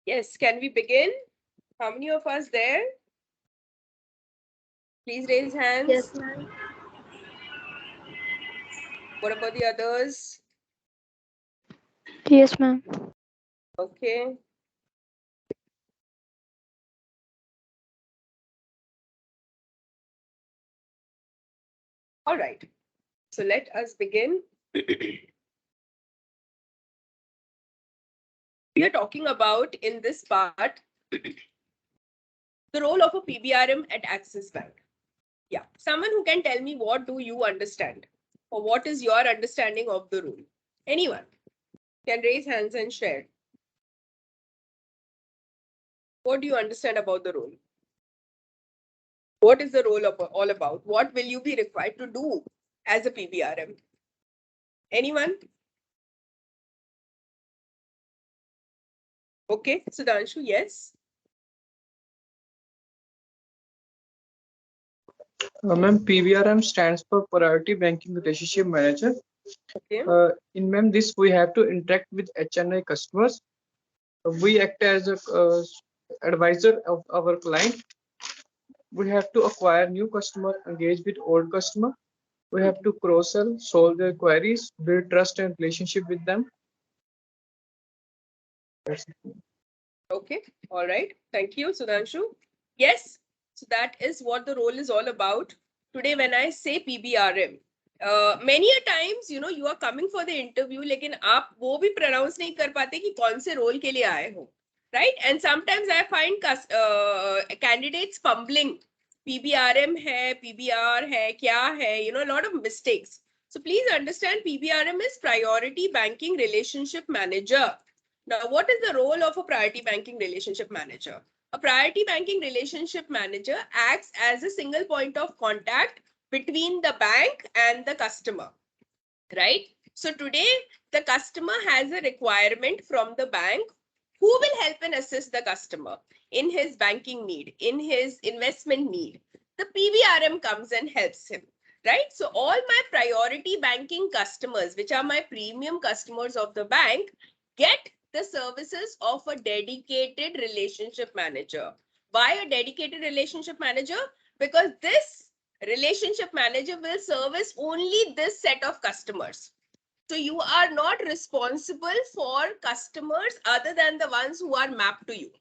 Yes, can we begin? How many of us there? Please raise hands. Yes, ma'am. What about the others? Yes, ma'am. Okay. All right. So let us begin. We are talking about in this part the role of a PBRM at Axis Bank. Yeah, someone who can tell me what do you understand or what is your understanding of the role? Anyone can raise hands and share. What do you understand about the role? What is the role of all about? What will you be required to do as a PBRM? Anyone? Okay, Sudhanshu, yes. Ma'am, PBRM stands for Priority Banking Relationship Manager. Okay. In ma'am, this we have to interact with HNI customers. We act as a advisor of our client. We have to acquire new customer, engage with old customer. We have to cross-sell, solve their queries, build trust and relationship with them. That's it. Okay. All right. Thank you, Sudhanshu. Yes. So that is what the role is all about. Today, when I say PBRM, many a times, you are coming for the interview, लेकिन आप वो भी pronounce नहीं कर पाते कि कौन से role के लिए आए हो, right? And sometimes I find candidates fumbling. PBRM है, PBR है, क्या है? A lot of mistakes. So please understand, PBRM is Priority Banking Relationship Manager. Now, what is the role of a priority banking relationship manager? A priority banking relationship manager acts as a single point of contact between the bank and the customer, right? So today, the customer has a requirement from the bank who will help and assist the customer in his banking need, in his investment need. The PBRM comes and helps him, right? So all my priority banking customers, which are my premium customers of the bank, get the services of a dedicated relationship manager. Why a dedicated relationship manager? Because this relationship manager will service only this set of customers. So you are not responsible for customers other than the ones who are mapped to you,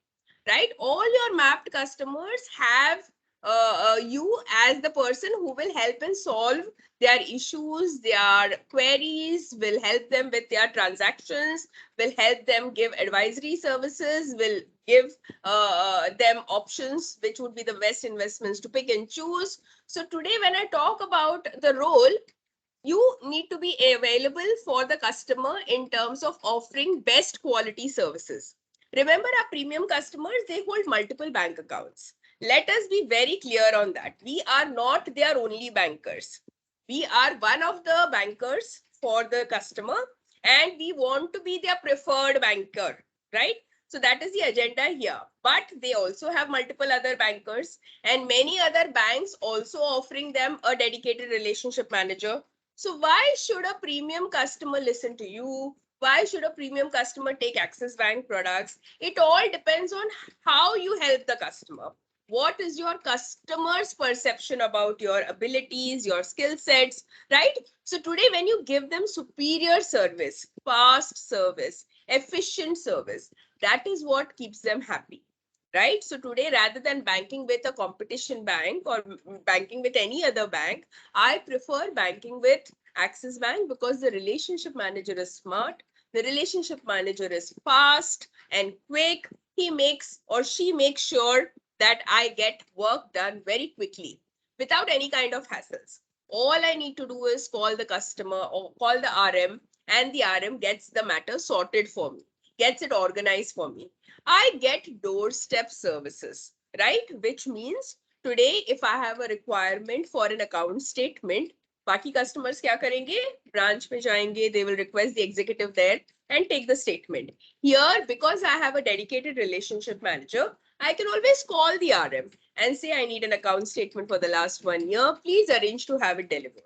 right? All your mapped customers have you as the person who will help and solve their issues, their queries, will help them with their transactions, will help them give advisory services, will give them options which would be the best investments to pick and choose. So today when I talk about the role, you need to be available for the customer in terms of offering best quality services. Remember, our premium customers, they hold multiple bank accounts. Let us be very clear on that. We are not their only bankers. We are one of the bankers for the customer, and we want to be their preferred banker, right? So that is the agenda here. But they also have multiple other bankers and many other banks also offering them a dedicated relationship manager. So why should a premium customer listen to you? Why should a premium customer take Axis Bank products? It all depends on how you help the customer. What is your customer's perception about your abilities, your skill sets, right? So today, when you give them superior service, fast service, efficient service, that is what keeps them happy, right? So today, rather than banking with a competition bank or banking with any other bank, I prefer banking with Axis Bank because the relationship manager is smart. The relationship manager is fast and quick. He makes or she makes sure that I get work done very quickly without any kind of hassles. All I need to do is call the customer or call the RM, and the RM gets the matter sorted for me, gets it organized for me. I get doorstep services, right? Which means today, if I have a requirement for an account statement, बाकी customers क्या करेंगे? Branch में जाएंगे, they will request the executive there and take the statement. Here, because I have a dedicated relationship manager, I can always call the RM and say, I need an account statement for the last 1 year. Please arrange to have it delivered,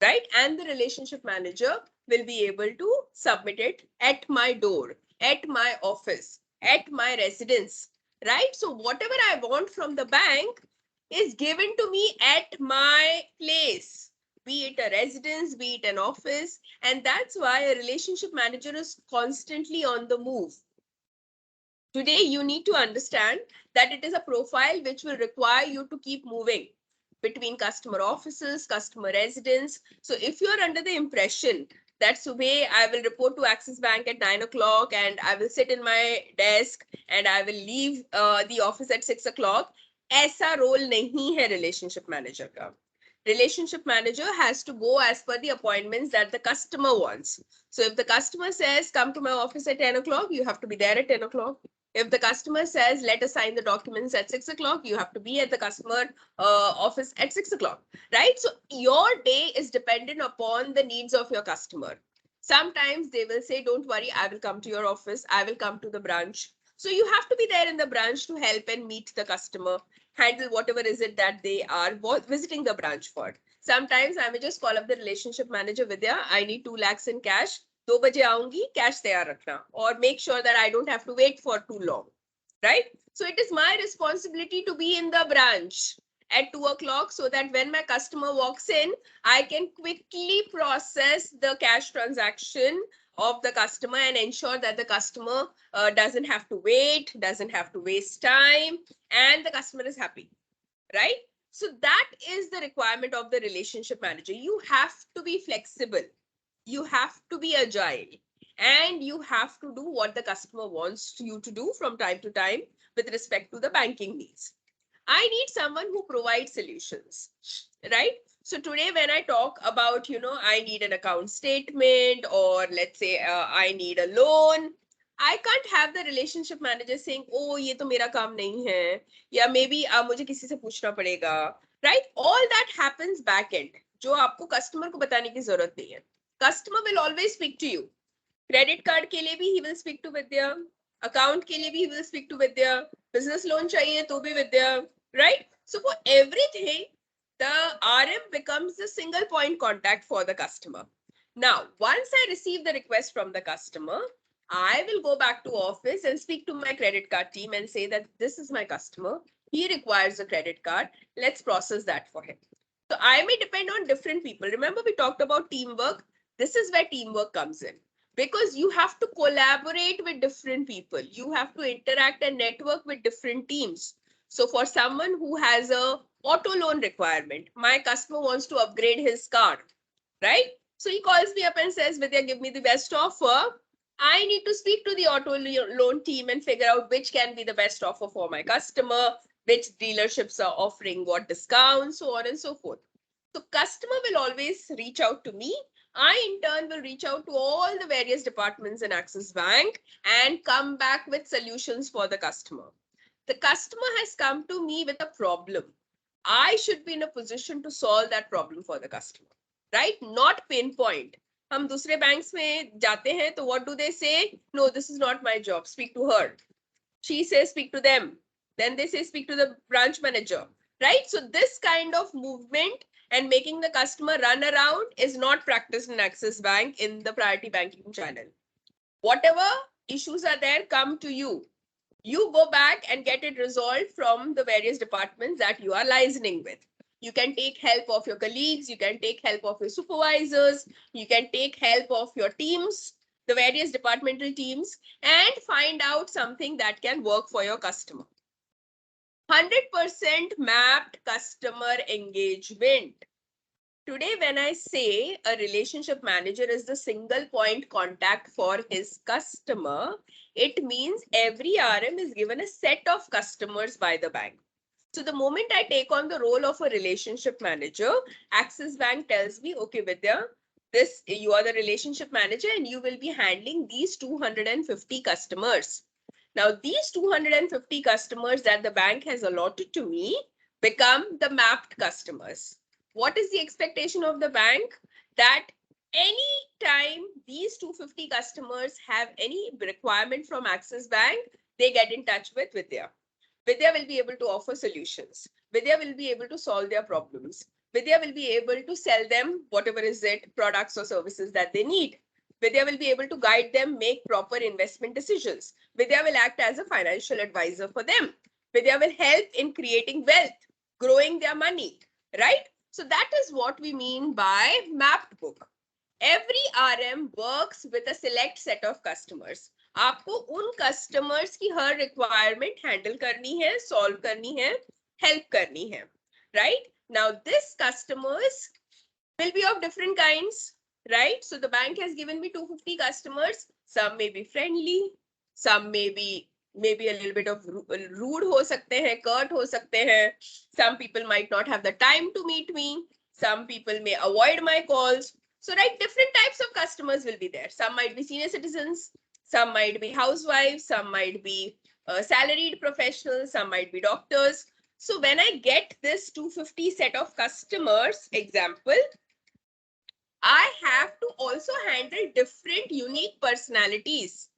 right? And the relationship manager will be able to submit it at my door, at my office, at my residence, right? So whatever I want from the bank is given to me at my place, be it a residence, be it an office. And that's why a relationship manager is constantly on the move. Today, you need to understand that it is a profile which will require you to keep moving between customer offices, customer residence. So if you're under the impression that Subhe, I will report to Axis Bank at 9 o'clock and I will sit in my desk and I will leave the office at 6 o'clock, ऐसा role नहीं है relationship manager का. Relationship manager has to go as per the appointments that the customer wants. So if the customer says, come to my office at 10 o'clock, you have to be there at 10 o'clock. If the customer says, let us sign the documents at 6 o'clock, you have to be at the customer office at 6 o'clock, right? So your day is dependent upon the needs of your customer. Sometimes they will say, don't worry, I will come to your office, I will come to the branch. So you have to be there in the branch to help and meet the customer, handle whatever is it that they are visiting the branch for. Sometimes I may just call up the relationship manager, Vidya, I need 2 lakhs in cash. 2 बजे आऊंगी, cash तैयार रखना, or make sure that I don't have to wait for too long, right? So it is my responsibility to be in the branch at 2 o'clock so that when my customer walks in, I can quickly process the cash transaction of the customer and ensure that the customer doesn't have to wait, doesn't have to waste time, and the customer is happy, right? So that is the requirement of the relationship manager. You have to be flexible. You have to be agile, and you have to do what the customer wants you to do from time to time with respect to the banking needs. I need someone who provides solutions, right? So today when I talk about, I need an account statement, or let's say I need a loan, I can't have the relationship manager saying, oh, ये तो मेरा काम नहीं है, या maybe मुझे किसी से पूछना पड़ेगा, right? All that happens back end, जो आपको customer को बताने की जरूरत नहीं है. Customer will always speak to you. Credit card के लिए भी he will speak to Vidya. Account के लिए भी he will speak to Vidya. Business loan चाहिए तो भी Vidya, right? So for everything, the RM becomes the single point contact for the customer. Now, once I receive the request from the customer, I will go back to office and speak to my credit card team and say that this is my customer. He requires a credit card. Let's process that for him. So I may depend on different people. Remember, we talked about teamwork. This is where teamwork comes in, because you have to collaborate with different people. You have to interact and network with different teams. So for someone who has a auto loan requirement, my customer wants to upgrade his car, right? So he calls me up and says, Vidya, give me the best offer. I need to speak to the auto loan team and figure out which can be the best offer for my customer, which dealerships are offering what discounts, so on and so forth. So customer will always reach out to me. I in turn will reach out to all the various departments in Axis Bank and come back with solutions for the customer. The customer has come to me with a problem. I should be in a position to solve that problem for the customer, right? Not pinpoint. हम दूसरे banks में जाते हैं तो what do they say? No, this is not my job. Speak to her. She says speak to them. Then they say speak to the branch manager, right? So this kind of movement and making the customer run around is not practiced in Axis Bank in the priority banking channel. Whatever issues are there come to you. You go back and get it resolved from the various departments that you are liaising with. You can take help of your colleagues, you can take help of your supervisors, you can take help of your teams, the various departmental teams, and find out something that can work for your customer. 100% mapped customer engagement. Today, when I say a relationship manager is the single point contact for his customer, it means every RM is given a set of customers by the bank. So the moment I take on the role of a relationship manager, Axis Bank tells me, okay, Vidya, you are the relationship manager and you will be handling these 250 customers. Now, these 250 customers that the bank has allotted to me become the mapped customers. What is the expectation of the bank? That any time these 250 customers have any requirement from Axis Bank, they get in touch with Vidya. Vidya will be able to offer solutions. Vidya will be able to solve their problems. Vidya will be able to sell them whatever is it, products or services that they need. Vidya will be able to guide them, make proper investment decisions. Vidya will act as a financial advisor for them. Vidya will help in creating wealth, growing their money, right? So that is what we mean by mapped book. Every RM works with a select set of customers. आपको उन customers की हर requirement handle करनी है, solve करनी है, help करनी है, right? Now this customers will be of different kinds, right? So the bank has given me 250 customers. Some may be friendly, some may be maybe a little bit of rude हो सकते हैं, curt हो सकते हैं. Some people might not have the time to meet me. Some people may avoid my calls. So, right, different types of customers will be there. Some might be senior citizens, some might be housewives, some might be salaried professionals, some might be doctors. So, when I get this 250 set of customers, example, I have to also handle different unique personalities.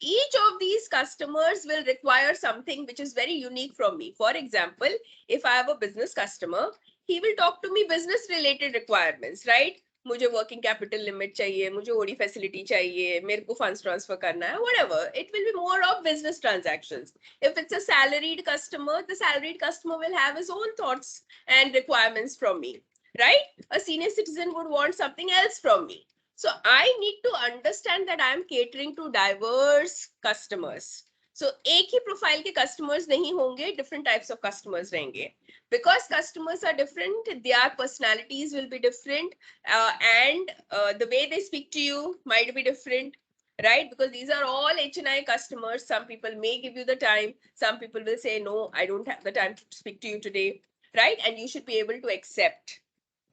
Each of these customers will require something which is very unique from me. For example, if I have a business customer, he will talk to me business related requirements, right? मुझे working capital limit चाहिए, मुझे OD facility चाहिए, मेरे को funds transfer करना है, whatever. It will be more of business transactions. If it's a salaried customer, the salaried customer will have his own thoughts and requirements from me, right? A senior citizen would want something else from me. So I need to understand that I am catering to diverse customers. So एक ही profile के customers नहीं होंगे, different types of customers रहेंगे. Because customers are different, their personalities will be different, and the way they speak to you might be different, right? Because these are all HNI customers. Some people may give you the time. Some people will say, no, I don't have the time to speak to you today, right? And you should be able to accept,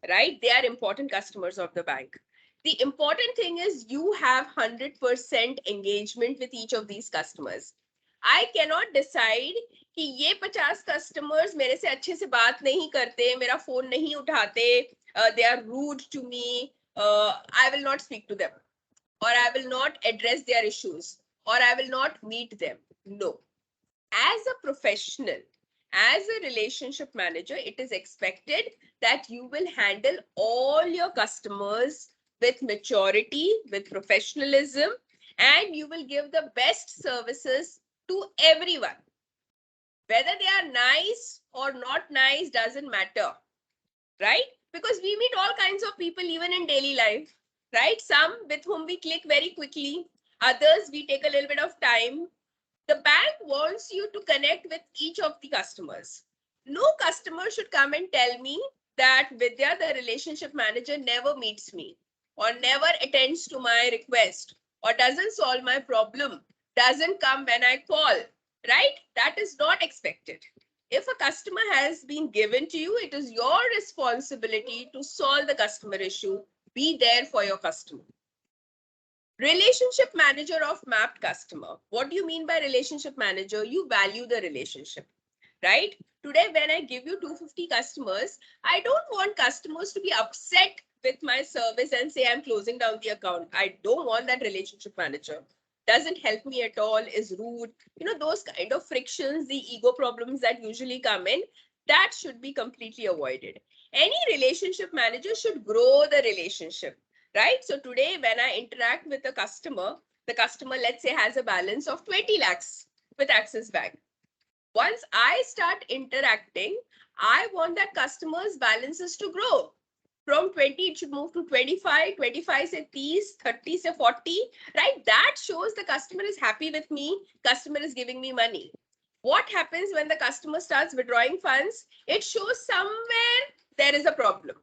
right? They are important customers of the bank. The important thing is you have 100% engagement with each of these customers. I cannot decide कि ये 50 customers मेरे से अच्छे से बात नहीं करते, मेरा phone नहीं उठाते, they are rude to me, I will not speak to them, or I will not address their issues, or I will not meet them. No. As a professional, as a relationship manager, it is expected that you will handle all your customers with maturity, with professionalism, and you will give the best services to everyone. Whether they are nice or not nice doesn't matter, right? Because we meet all kinds of people even in daily life, right? Some with whom we click very quickly, others we take a little bit of time. The bank wants you to connect with each of the customers. No customer should come and tell me that Vidya, the relationship manager, never meets me, or never attends to my request, or doesn't solve my problem, doesn't come when I call, right? That is not expected. If a customer has been given to you, it is your responsibility to solve the customer issue. Be there for your customer. Relationship manager of mapped customer. What do you mean by relationship manager? You value the relationship, right? Today, when I give you 250 customers, I don't want customers to be upset with my service and say I'm closing down the account. I don't want that relationship manager. Doesn't help me at all, is rude. You know, those kind of frictions, the ego problems that usually come in, that should be completely avoided. Any relationship manager should grow the relationship, right? So today, when I interact with a customer, the customer, let's say, has a balance of 20 lakhs with Axis Bank. Once I start interacting, I want that customer's balances to grow. From 20, it should move to 25, 25 say 30, 30 say 40, right? That shows the customer is happy with me, customer is giving me money. What happens when the customer starts withdrawing funds? It shows somewhere there is a problem.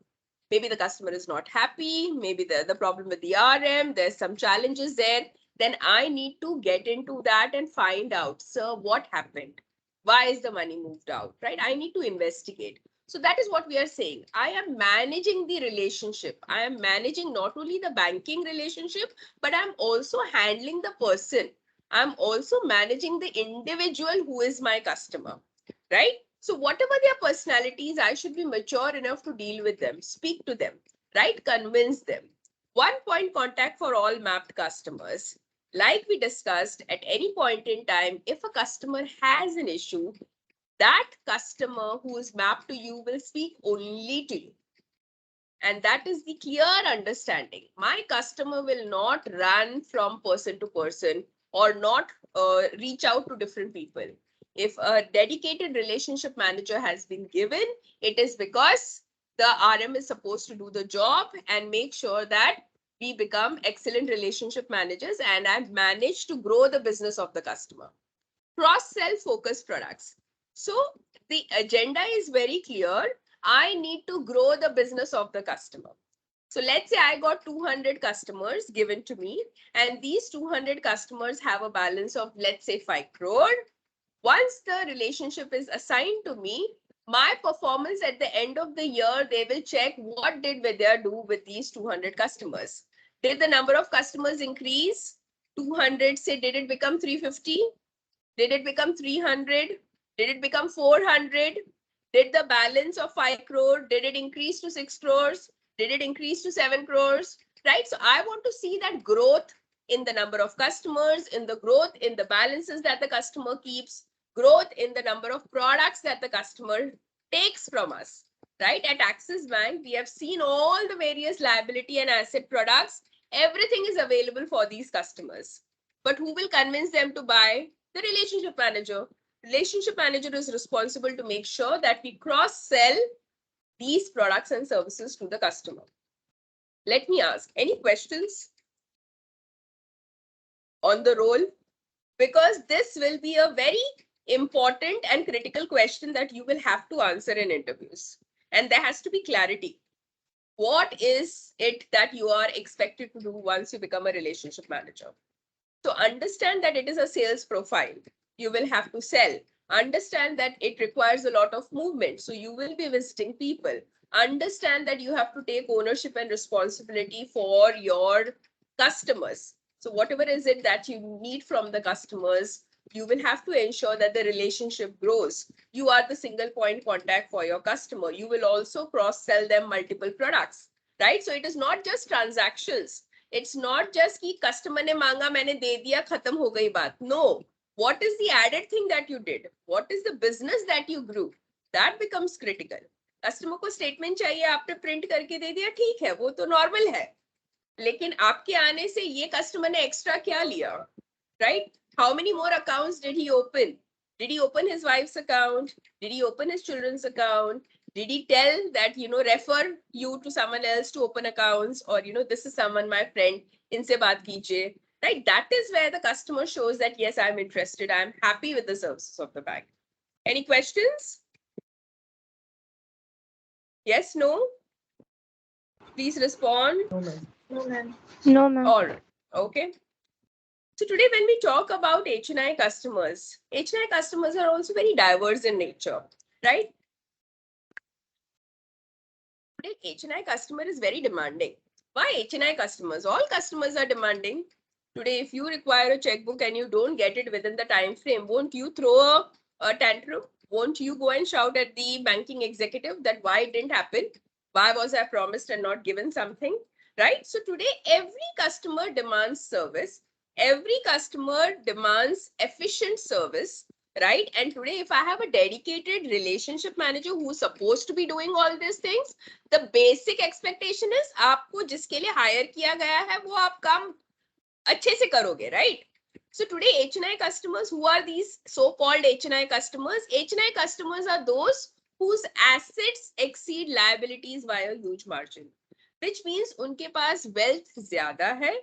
Maybe the customer is not happy, maybe the problem with the RM, there's some challenges there. Then I need to get into that and find out, sir, what happened? Why is the money moved out, right? I need to investigate. So that is what we are saying. I am managing the relationship. I am managing not only the banking relationship, but I'm also handling the person. I'm also managing the individual who is my customer, right? So whatever their personalities, I should be mature enough to deal with them, speak to them, right? Convince them. One point contact for all mapped customers. Like we discussed, at any point in time, if a customer has an issue, that customer who is mapped to you will speak only to you. And that is the clear understanding. My customer will not run from person to person or not reach out to different people. If a dedicated relationship manager has been given, it is because the RM is supposed to do the job and make sure that we become excellent relationship managers and I've managed to grow the business of the customer. Cross-sell focused products. So the agenda is very clear. I need to grow the business of the customer. So let's say I got 200 customers given to me, and these 200 customers have a balance of, let's say, 5 crore. Once the relationship is assigned to me, my performance at the end of the year, they will check what did Vidya do with these 200 customers. Did the number of customers increase? 200, say, did it become 350? Did it become 300? Did it become 400? Did the balance of 5 crore, did it increase to 6 crores? Did it increase to 7 crores? Right? So I want to see that growth in the number of customers, in the growth in the balances that the customer keeps, growth in the number of products that the customer takes from us. Right? At Axis Bank, we have seen all the various liability and asset products. Everything is available for these customers. But who will convince them to buy? The relationship manager. Relationship manager is responsible to make sure that we cross-sell these products and services to the customer. Let me ask, any questions on the role? Because this will be a very important and critical question that you will have to answer in interviews. And there has to be clarity. What is it that you are expected to do once you become a relationship manager? So understand that it is a sales profile. You will have to sell. Understand that it requires a lot of movement. So you will be visiting people. Understand that you have to take ownership and responsibility for your customers. So whatever is it that you need from the customers, you will have to ensure that the relationship grows. You are the single point contact for your customer. You will also cross-sell them multiple products, right? So it is not just transactions. It's not just कि customer ने मांगा मैंने दे दिया खत्म हो गई बात. No. What is the added thing that you did? What is the business that you grew? That becomes critical. Customer को statement चाहिए आपने print करके दे दिया ठीक है वो तो normal है. लेकिन आपके आने से ये customer ने extra क्या लिया? Right? How many more accounts did he open? Did he open his wife's account? Did he open his children's account? Did he tell that, refer you to someone else to open accounts? Or, this is someone, my friend, inse baat kijiye. Right? That is where the customer shows that, yes, I'm interested. I'm happy with the services of the bank. Any questions? Yes, no? Please respond. No, ma'am. No, ma'am. No, ma'am. All right. Okay. So today when we talk about HNI customers are also very diverse in nature, right? Today HNI customer is very demanding. Why HNI customers? All customers are demanding. Today, if you require a checkbook and you don't get it within the time frame, won't you throw a tantrum? Won't you go and shout at the banking executive that why it didn't happen? Why was I promised and not given something? Right? So today, every customer demands service. Every customer demands efficient service, right? And today, if I have a dedicated relationship manager who's supposed to be doing all these things, the basic expectation is आपको जिसके लिए hire किया गया है वो आप काम अच्छे से करोगे, right? So today HNI customers, who are these so-called HNI customers? HNI customers are those whose assets exceed liabilities by a huge margin, which means उनके पास wealth ज़्यादा है.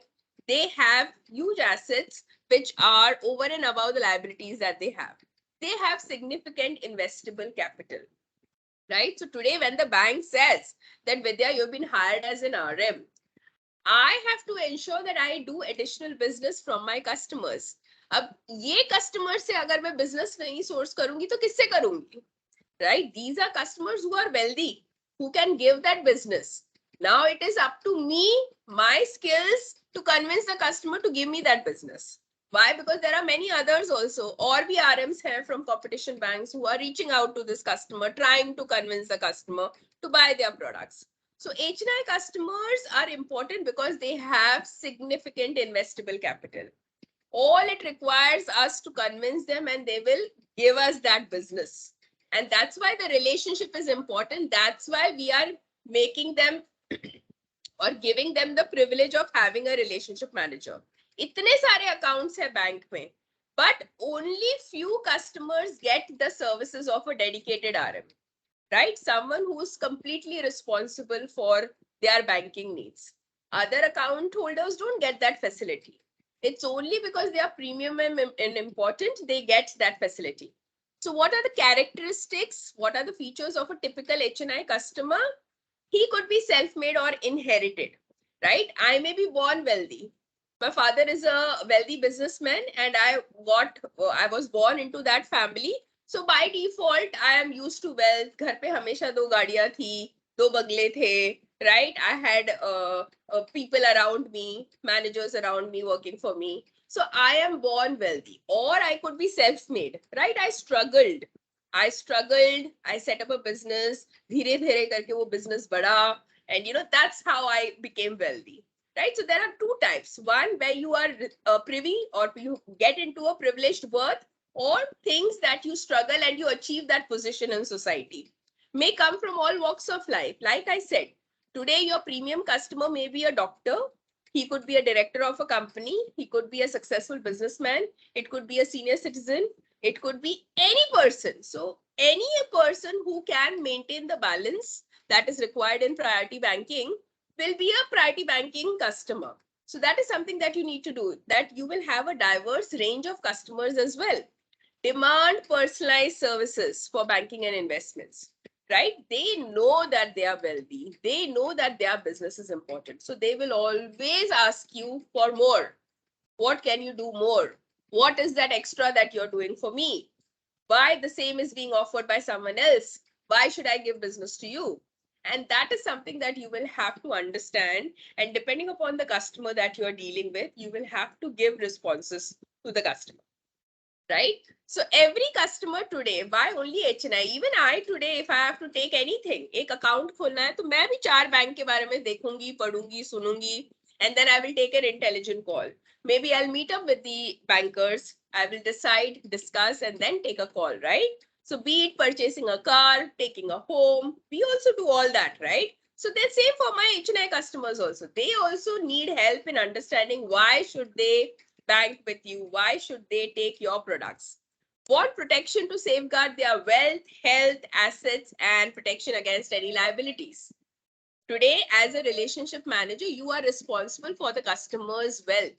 They have huge assets which are over and above the liabilities that they have. They have significant investable capital, right? So today when the bank says that Vidya, you've been hired as an RM, I have to ensure that I do additional business from my customers. अब ये customer से अगर मैं business नहीं source करूंगी तो किससे करूंगी? Right? These are customers who are wealthy, who can give that business. Now it is up to me, my skills to convince the customer to give me that business. Why? Because there are many others also, or RMs here from competition banks who are reaching out to this customer, trying to convince the customer to buy their products. So HNI customers are important because they have significant investable capital. All it requires us to convince them and they will give us that business. And that's why the relationship is important. That's why we are making them or giving them the privilege of having a relationship manager. इतने सारे accounts है bank में, but only few customers get the services of a dedicated RM, right? Someone who's completely responsible for their banking needs. Other account holders don't get that facility. It's only because they are premium and important they get that facility. So what are the characteristics? What are the features of a typical HNI customer? He could be self-made or inherited, right? I may be born wealthy. My father is a wealthy businessman and I was born into that family. So by default, I am used to wealth. घर पे हमेशा दो गाड़ियां थी, दो बंगले थे, right? I had people around me, managers around me working for me. So I am born wealthy, or I could be self-made, right? I set up a business, धीरे धीरे करके वो business बढ़ा, and that's how I became wealthy, right? So there are two types. One where you are privy or you get into a privileged birth, or things that you struggle and you achieve that position in society. May come from all walks of life. Like I said, today your premium customer may be a doctor. He could be a director of a company. He could be a successful businessman. It could be a senior citizen. It could be any person. So any person who can maintain the balance that is required in priority banking will be a priority banking customer. So that is something that you need to do, that you will have a diverse range of customers as well. Demand personalized services for banking and investments, right? They know that they are wealthy. They know that their business is important. So they will always ask you for more. What can you do more? What is that extra that you're doing for me? Why the same is being offered by someone else? Why should I give business to you? And that is something that you will have to understand. And depending upon the customer that you're dealing with, you will have to give responses to the customer, right? So every customer today, why only HNI? Even I today, if I have to take anything, एक account खोलना है, तो मैं भी चार bank के बारे में देखूंगी, पढ़ूंगी, सुनूंगी, and then I will take an intelligent call. Maybe I'll meet up with the bankers. I will decide, discuss, and then take a call, right? So be it purchasing a car, taking a home, we also do all that, right? So the same for my HNI customers also. They also need help in understanding why should they bank with you? Why should they take your products? Want protection to safeguard their wealth, health, assets, and protection against any liabilities. Today, as a relationship manager, you are responsible for the customer's wealth,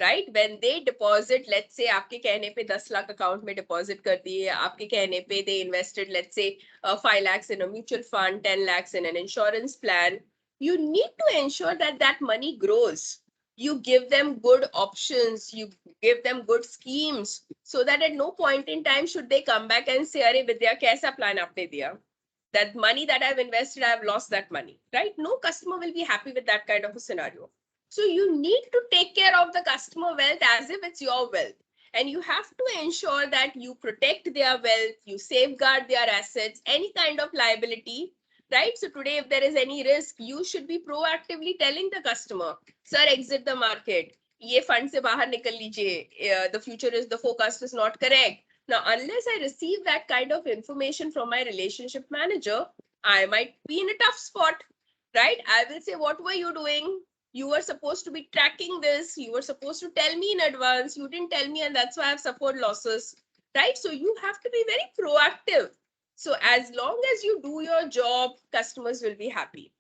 right? When they deposit, let's say आपके कहने पे 10 lakh account में deposit कर दिए, आपके कहने पे they invested, let's say 5 lakhs in a mutual fund, 10 lakhs in an insurance plan, you need to ensure that that money grows. You give them good options, you give them good schemes, so that at no point in time should they come back and say, अरे विद्या कैसा plan आपने दिया? That money that I've invested, I've lost that money, right? No customer will be happy with that kind of a scenario. So you need to take care of the customer wealth as if it's your wealth. And you have to ensure that you protect their wealth, you safeguard their assets, any kind of liability, right? So today, if there is any risk, you should be proactively telling the customer, sir, exit the market. ये fund से बाहर निकल लीजिए. The future is, the forecast is not correct. Now, unless I receive that kind of information from my relationship manager, I might be in a tough spot, right? I will say, what were you doing? You were supposed to be tracking this. You were supposed to tell me in advance. You didn't tell me, and that's why I've suffered losses, right? So you have to be very proactive. So as long as you do your job, customers will be happy.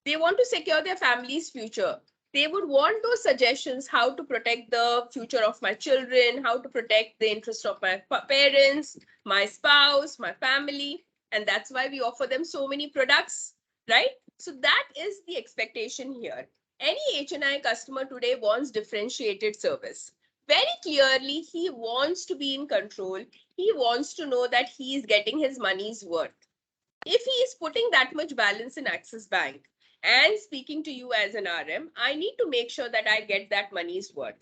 They want to secure their family's future. They would want those suggestions, how to protect the future of my children, how to protect the interest of my parents, my spouse, my family. And that's why we offer them so many products, right? So that is the expectation here. Any HNI customer today wants differentiated service. Very clearly, he wants to be in control. He wants to know that he is getting his money's worth. If he is putting that much balance in Axis Bank and speaking to you as an RM, I need to make sure that I get that money's worth.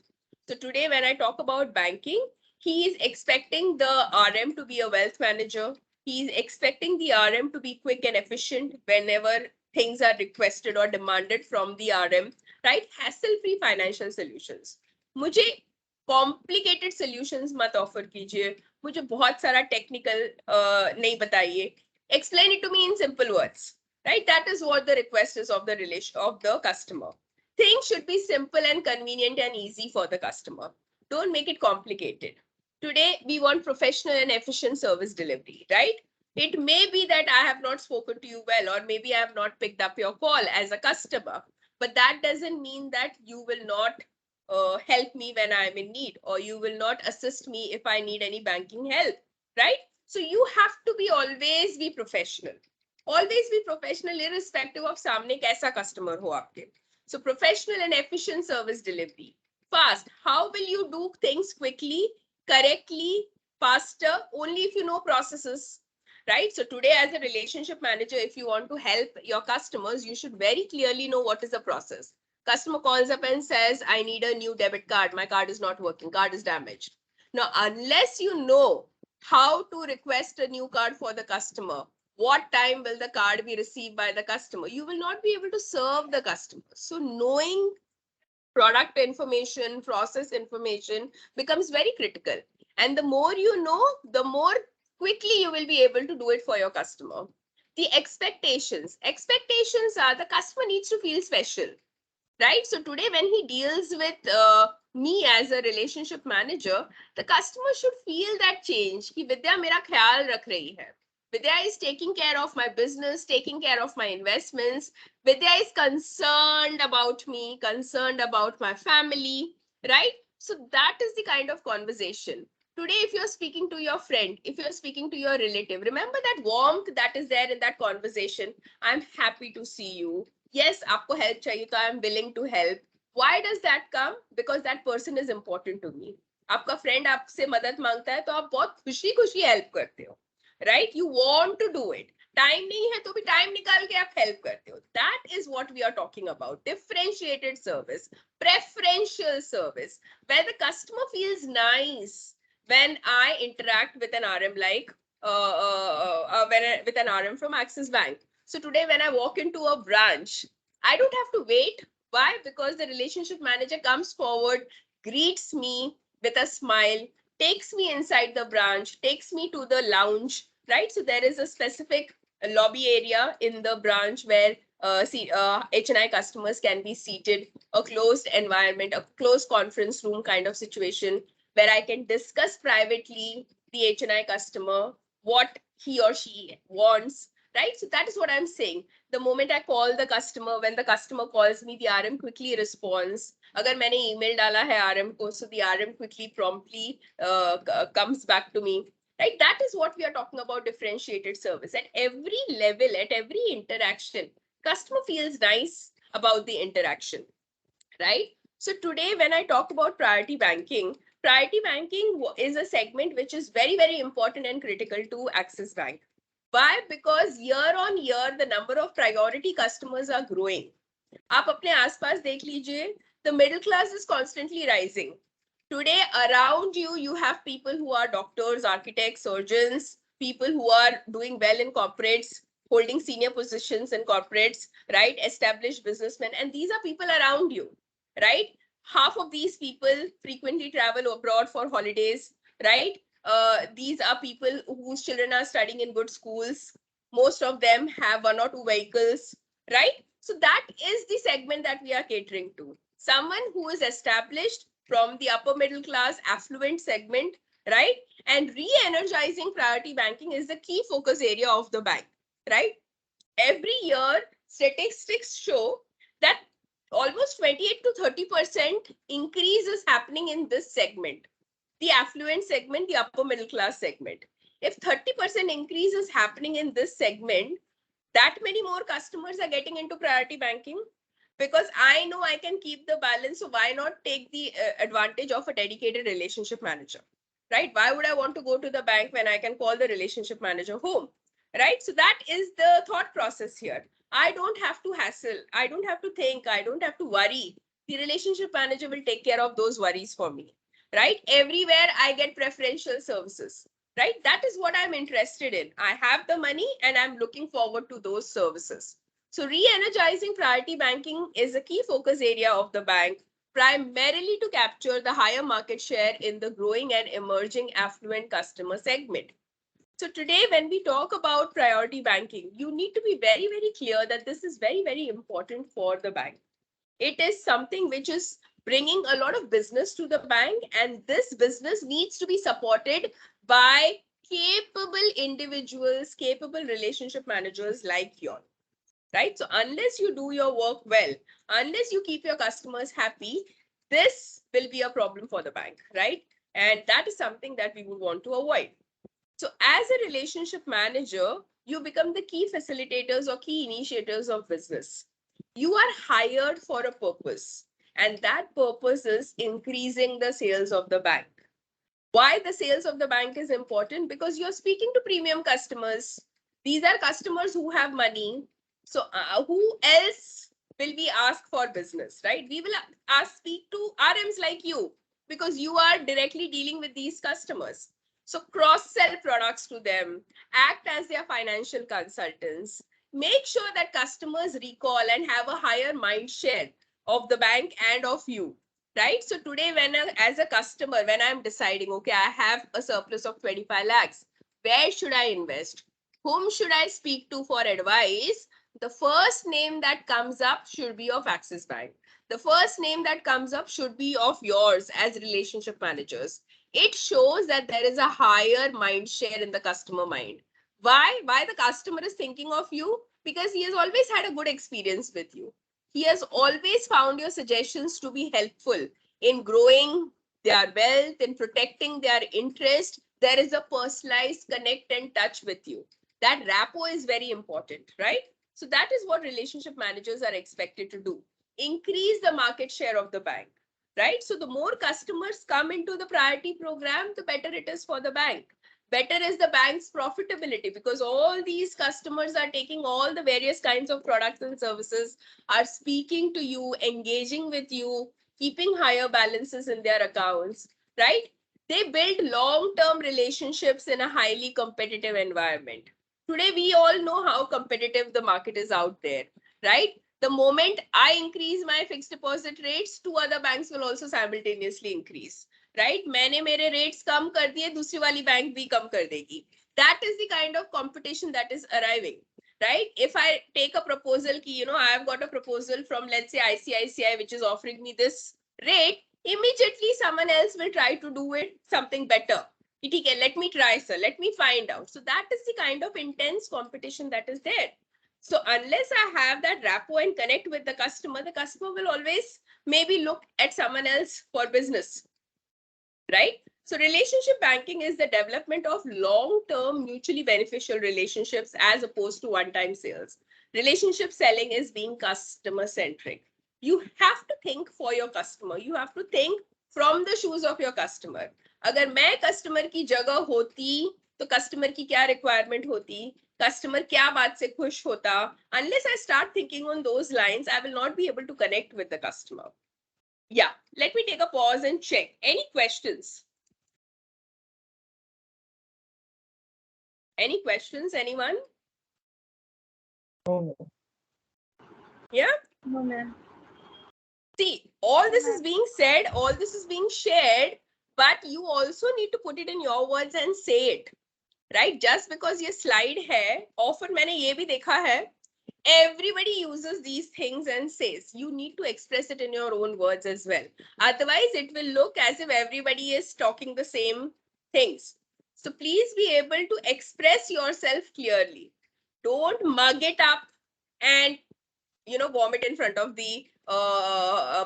So today, when I talk about banking, he is expecting the RM to be a wealth manager. He is expecting the RM to be quick and efficient whenever things are requested or demanded from the RM, right? Hassle-free financial solutions. मुझे complicated solutions मत offer कीजिए. मुझे बहुत सारा technical नहीं बताइए. Explain it to me in simple words. right? That is what the request is of the relation of the customer. Things should be simple and convenient and easy for the customer. Don't make it complicated. Today, we want professional and efficient service delivery, right? It may be that I have not spoken to you well, or maybe I have not picked up your call as a customer, but that doesn't mean that you will not help me when I'm in need, or you will not assist me if I need any banking help, right? So you have to be always be professional. Always be professional, irrespective of सामने कैसा customer हो आपके. So professional and efficient service delivery. Fast. How will you do things quickly, correctly, faster? Only if you know processes, right? So today, as a relationship manager, if you want to help your customers, you should very clearly know what is the process. Customer calls up and says, I need a new debit card. My card is not working. Card is damaged. Now, unless you know how to request a new card for the customer, what time will the card be received by the customer, you will not be able to serve the customer. So knowing product information, process information becomes very critical. And the more you know, the more quickly you will be able to do it for your customer. The expectations are the customer needs to feel special, right? So today, when he deals with me as a relationship manager, the customer should feel that change. कि विद्या मेरा ख्याल रख रही है. Vidya is taking care of my business, taking care of my investments. Vidya is concerned about me, concerned about my family, right? So that is the kind of conversation. Today, if you're speaking to your friend, if you're speaking to your relative, remember that warmth that is there in that conversation. I'm happy to see you. Yes, आपको help चाहिए तो I am willing to help. Why does that come? Because that person is important to me. आपका friend आपसे मदद मांगता है तो आप बहुत खुशी खुशी help करते हो, right? You want to do it. Time नहीं है तो भी time निकाल के आप help करते हो. That is what we are talking about. Differentiated service, preferential service, where the customer feels nice when I interact with an RM like with an RM from Axis Bank. So today, when I walk into a branch, I don't have to wait. Why? Because the relationship manager comes forward, greets me with a smile, takes me inside the branch, takes me to the lounge, right? So there is a specific lobby area in the branch where HNI customers can be seated, a closed environment, a closed conference room kind of situation where I can discuss privately the HNI customer, what he or she wants, right? So that is what I'm saying. The moment I call the customer, when the customer calls me, the RM quickly responds. अगर मैंने email डाला है RM को, so the RM quickly, promptly comes back to me. Right? That is what we are talking about, differentiated service. At every level, at every interaction, customer feels nice about the interaction, right? So today, when I talk about priority banking is a segment which is very, very important and critical to Axis Bank. Why? Because year on year, the number of priority customers are growing. आप अपने आसपास देख लीजिए, the middle class is constantly rising. Today, around you, you have people who are doctors, architects, surgeons, people who are doing well in corporates, holding senior positions in corporates, right? Established businessmen. And these are people around you, right? Half of these people frequently travel abroad for holidays, right? These are people whose children are studying in good schools. Most of them have one or two vehicles, right? So that is the segment that we are catering to. Someone who is established from the upper middle class, affluent segment, right? And re-energizing priority banking is the key focus area of the bank, right? Every year, statistics show that almost 28 to 30% increase is happening in this segment, the affluent segment, the upper middle class segment. If 30% increase is happening in this segment, that many more customers are getting into priority banking, because I know I can keep the balance. So why not take the advantage of a dedicated relationship manager, right? Why would I want to go to the bank when I can call the relationship manager home, right? So that is the thought process here. I don't have to hassle. I don't have to think. I don't have to worry. The relationship manager will take care of those worries for me, right? Everywhere I get preferential services, right? That is what I'm interested in. I have the money and I'm looking forward to those services. So re-energizing priority banking is a key focus area of the bank, primarily to capture the higher market share in the growing and emerging affluent customer segment. So today, when we talk about priority banking, you need to be very, very clear that this is very, very important for the bank. It is something which is bringing a lot of business to the bank, and this business needs to be supported by capable individuals, capable relationship managers like you, right? So unless you do your work well, unless you keep your customers happy, this will be a problem for the bank, right? And that is something that we would want to avoid. So as a relationship manager, you become the key facilitators or key initiators of business. You are hired for a purpose, and that purpose is increasing the sales of the bank. Why the sales of the bank is important? Because you're speaking to premium customers. These are customers who have money. So who else will we ask for business, right? We will ask, speak to RMs like you, because you are directly dealing with these customers. So cross sell products to them, act as their financial consultants, make sure that customers recall and have a higher mind share of the bank and of you, right? So today, as a customer, when I'm deciding, okay, I have a surplus of 25 lakhs, where should I invest? Whom should I speak to for advice? The first name that comes up should be of Axis Bank. The first name that comes up should be of yours as relationship managers. It shows that there is a higher mind share in the customer mind. Why? Why the customer is thinking of you? Because he has always had a good experience with you. He has always found your suggestions to be helpful in growing their wealth, in protecting their interest. There is a personalized connect and touch with you. That rapport is very important, right? So that is what relationship managers are expected to do. Increase the market share of the bank, right? So the more customers come into the priority program, the better it is for the bank. Better is the bank's profitability, because all these customers are taking all the various kinds of products and services, are speaking to you, engaging with you, keeping higher balances in their accounts, right? They build long-term relationships in a highly competitive environment. Today, we all know how competitive the market is out there, right? The moment I increase my fixed deposit rates, two other banks will also simultaneously increase, right? मैंने मेरे rates कम कर दिए, दूसरी वाली bank भी कम कर देगी. That is the kind of competition that is arriving, right? If I take a proposal ki, I have got a proposal from, let's say, ICICI, which is offering me this rate, immediately someone else will try to do it something better. Okay, let me try, sir. Let me find out. So that is the kind of intense competition that is there. So unless I have that rapport and connect with the customer will always maybe look at someone else for business, right? So relationship banking is the development of long-term mutually beneficial relationships as opposed to one-time sales. Relationship selling is being customer-centric. You have to think for your customer. You have to think from the shoes of your customer. अगर मैं customer की जगह होती, तो customer की क्या requirement होती, customer क्या बात से खुश होता. Unless I start thinking on those lines, I will not be able to connect with the customer. Yeah, let me take a pause and check. Any questions? Any questions, anyone? No. Yeah? No, ma'am. See, all this is being said, all this is being shared, but you also need to put it in your words and say it, right? Just because ये slide है, often मैंने ये भी देखा है, everybody uses these things and says, you need to express it in your own words as well. Otherwise, it will look as if everybody is talking the same things. So please be able to express yourself clearly. Don't mug it up and vomit in front of the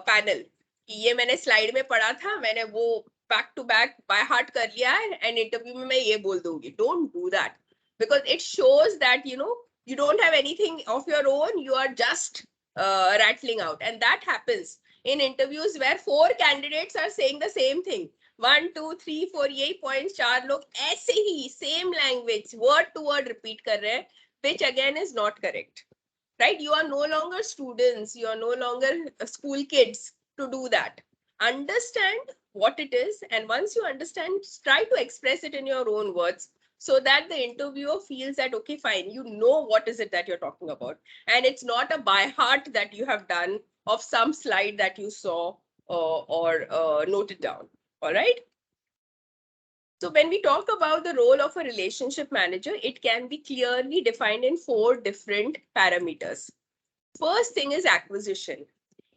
panel. ये मैंने slide में पढ़ा था, मैंने वो back to back by heart कर लिया है, and interview में मैं ये बोल दूंगी. Don't do that, because it shows that you don't have anything of your own. You are just rattling out, and that happens in interviews where 4 candidates are saying the same thing. 1, 2, 3, 4 यही points, 4 लोग ऐसे ही same language word to word repeat कर रहे हैं, which again is not correct. Right? You are no longer students, you are no longer school kids to do that. Understand what it is, and once you understand, try to express it in your own words, so that the interviewer feels that, okay, fine, you know what is it that you're talking about, and it's not a by heart that you have done of some slide that you saw or noted down. All right. So when we talk about the role of a relationship manager, it can be clearly defined in 4 different parameters. First thing is acquisition.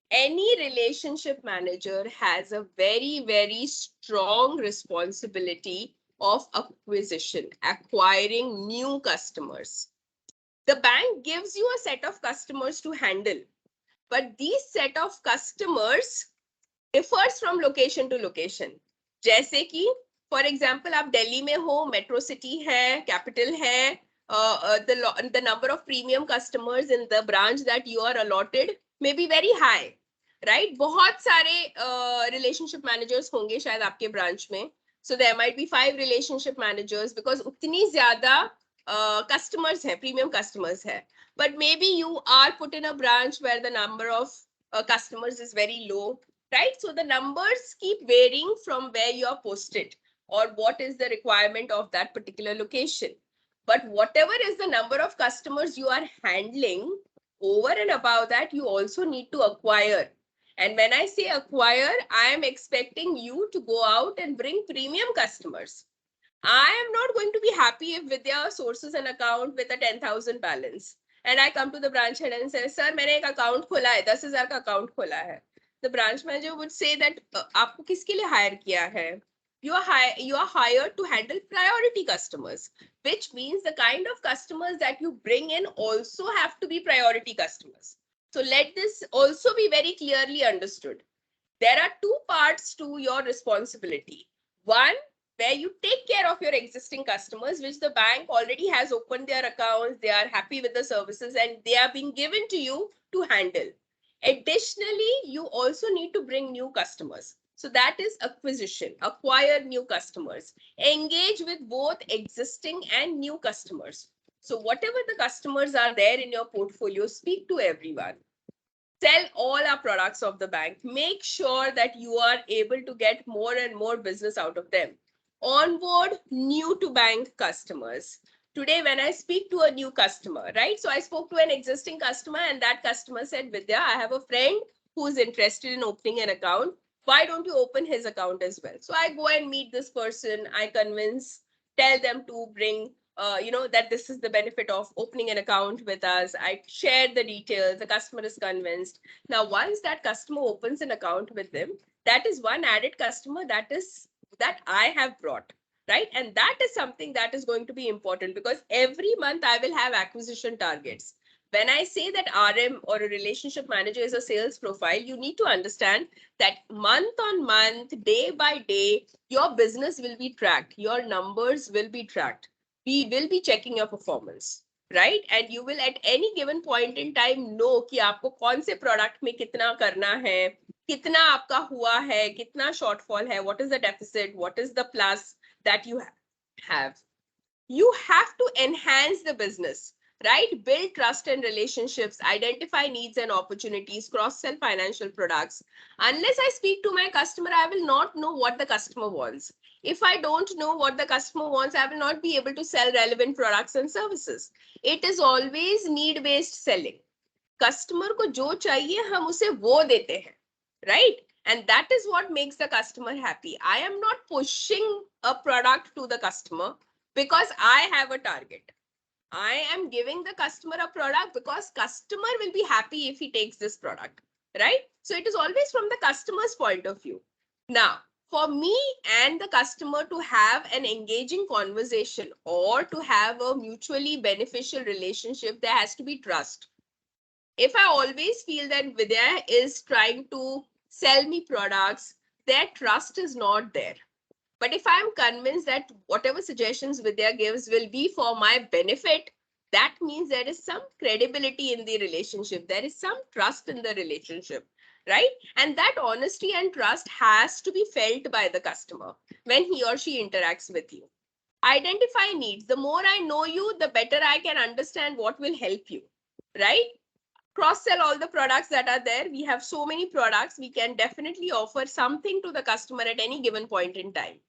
Any relationship manager has a very, very strong responsibility of acquisition, acquiring new customers. The bank gives you a set of customers to handle, but these set of customers differs from location to location. जैसे कि for example आप दिल्ली में हो, metro city है, capital है, the number of premium customers in the branch that you are allotted may be very high, right? बहुत सारे relationship managers होंगे शायद आपके branch में. So there might be 5 relationship managers because उतनी ज़्यादा customers हैं, premium customers हैं. But maybe you are put in a branch where the number of customers is very low, right? So the numbers keep varying from where you are posted or what is the requirement of that particular location. But whatever is the number of customers you are handling, over and above that, you also need to acquire. And when I say acquire, I am expecting you to go out and bring premium customers. I am not going to be happy if Vidya sources an account with a 10,000 balance. And I come to the branch head and say, sir, मैंने एक account खोला है, 10,000 का account खोला है. The branch manager would say that आपको किसके लिए hire किया है? You are hired to handle priority customers, which means the kind of customers that you bring in also have to be priority customers. So let this also be very clearly understood. There are 2 parts to your responsibility. One, where you take care of your existing customers, which the bank already has opened their accounts, they are happy with the services and they are being given to you to handle. Additionally, you also need to bring new customers. So that is acquisition, acquire new customers, engage with both existing and new customers. So whatever the customers are there in your portfolio, speak to everyone. Sell all our products of the bank. Make sure that you are able to get more and more business out of them. Onboard new to bank customers. Today, when I speak to a new customer, right? So I spoke to an existing customer and that customer said, Vidya, I have a friend who is interested in opening an account. Why don't you open his account as well? So I go and meet this person. I convince, tell them to bring that this is the benefit of opening an account with us. I shared the details. The customer is convinced. Now, once that customer opens an account with them, that is one added customer that I have brought, right? And that is something that is going to be important because every month I will have acquisition targets. When I say that RM or a relationship manager is a sales profile, you need to understand that month on month, day by day, your business will be tracked. Your numbers will be tracked. We will be checking your performance, right? And you will at any given point in time know कि आपको कौन से product में कितना करना है, कितना आपका हुआ है, कितना shortfall है, what is the deficit, what is the plus that you have. You have to enhance the business, right? Build trust and relationships, identify needs and opportunities, cross-sell financial products. Unless I speak to my customer, I will not know what the customer wants. If I don't know what the customer wants, I will not be able to sell relevant products and services. It is always need-based selling. Customer को जो चाहिए हम उसे वो देते हैं, right? And that is what makes the customer happy. I am not pushing a product to the customer because I have a target. I am giving the customer a product because customer will be happy if he takes this product, right? So it is always from the customer's point of view. Now, for me and the customer to have an engaging conversation or to have a mutually beneficial relationship, there has to be trust. If I always feel that Vidya is trying to sell me products, their trust is not there. But if I'm convinced that whatever suggestions Vidya gives will be for my benefit, that means there is some credibility in the relationship. There is some trust in the relationship, right? And that honesty and trust has to be felt by the customer when he or she interacts with you. Identify needs. The more I know you, the better I can understand what will help you, right? Cross-sell all the products that are there. We have so many products. We can definitely offer something to the customer at any given point in time.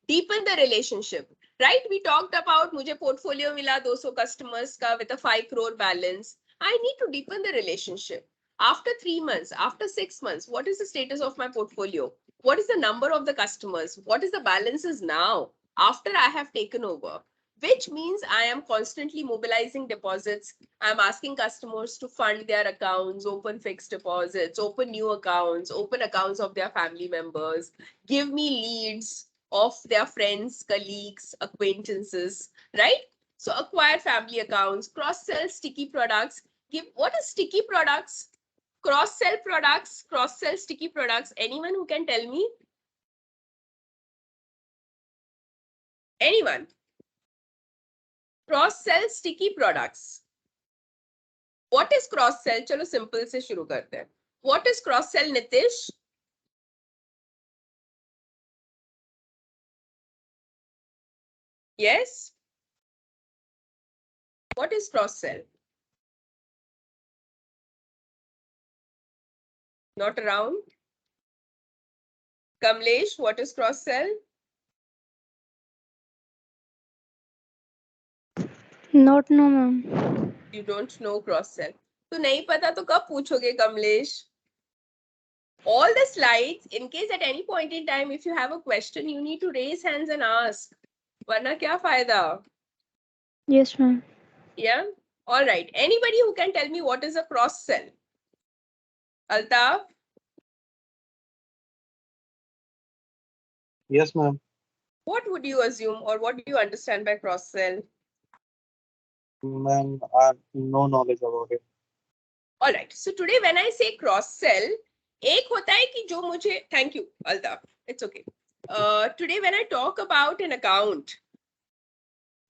Deepen the relationship, right? We talked about मुझे portfolio मिला 200 customers का with a 5 crore balance. I need to deepen the relationship. After 3 months, after 6 months, what is the status of my portfolio? What is the number of the customers? What is the balances now? after I have taken over, which means I am constantly mobilizing deposits. I'm asking customers to fund their accounts, open fixed deposits, open new accounts, open accounts of their family members, give me leads of their friends, colleagues, acquaintances, right? So acquire family accounts, cross-sell sticky products. Give what is sticky products? Cross-sell products, cross-sell sticky products. Anyone who can tell me? Anyone? Cross-sell sticky products. What is cross-sell? चलो simple से शुरू करते हैं. What is cross-sell, Nitish? Yes? What is cross-sell? Not around? Kamlesh, what is cross-sell? Not know, ma'am. You don't know cross-sell. तो नहीं पता तो कब पूछोगे Kamlesh? All the slides, in case at any point in time, if you have a question, you need to raise hands and ask. वरना क्या फायदा? Yes, ma'am. Yeah? All right. Anybody who can tell me what is a cross-sell? Altaf? Yes, ma'am. What would you assume or what do you understand by cross-sell? Ma'am, I have no knowledge about it. All right. So today when I say cross-sell, एक होता है कि जो मुझे, thank you, Altaf. It's okay. Today when I talk about an account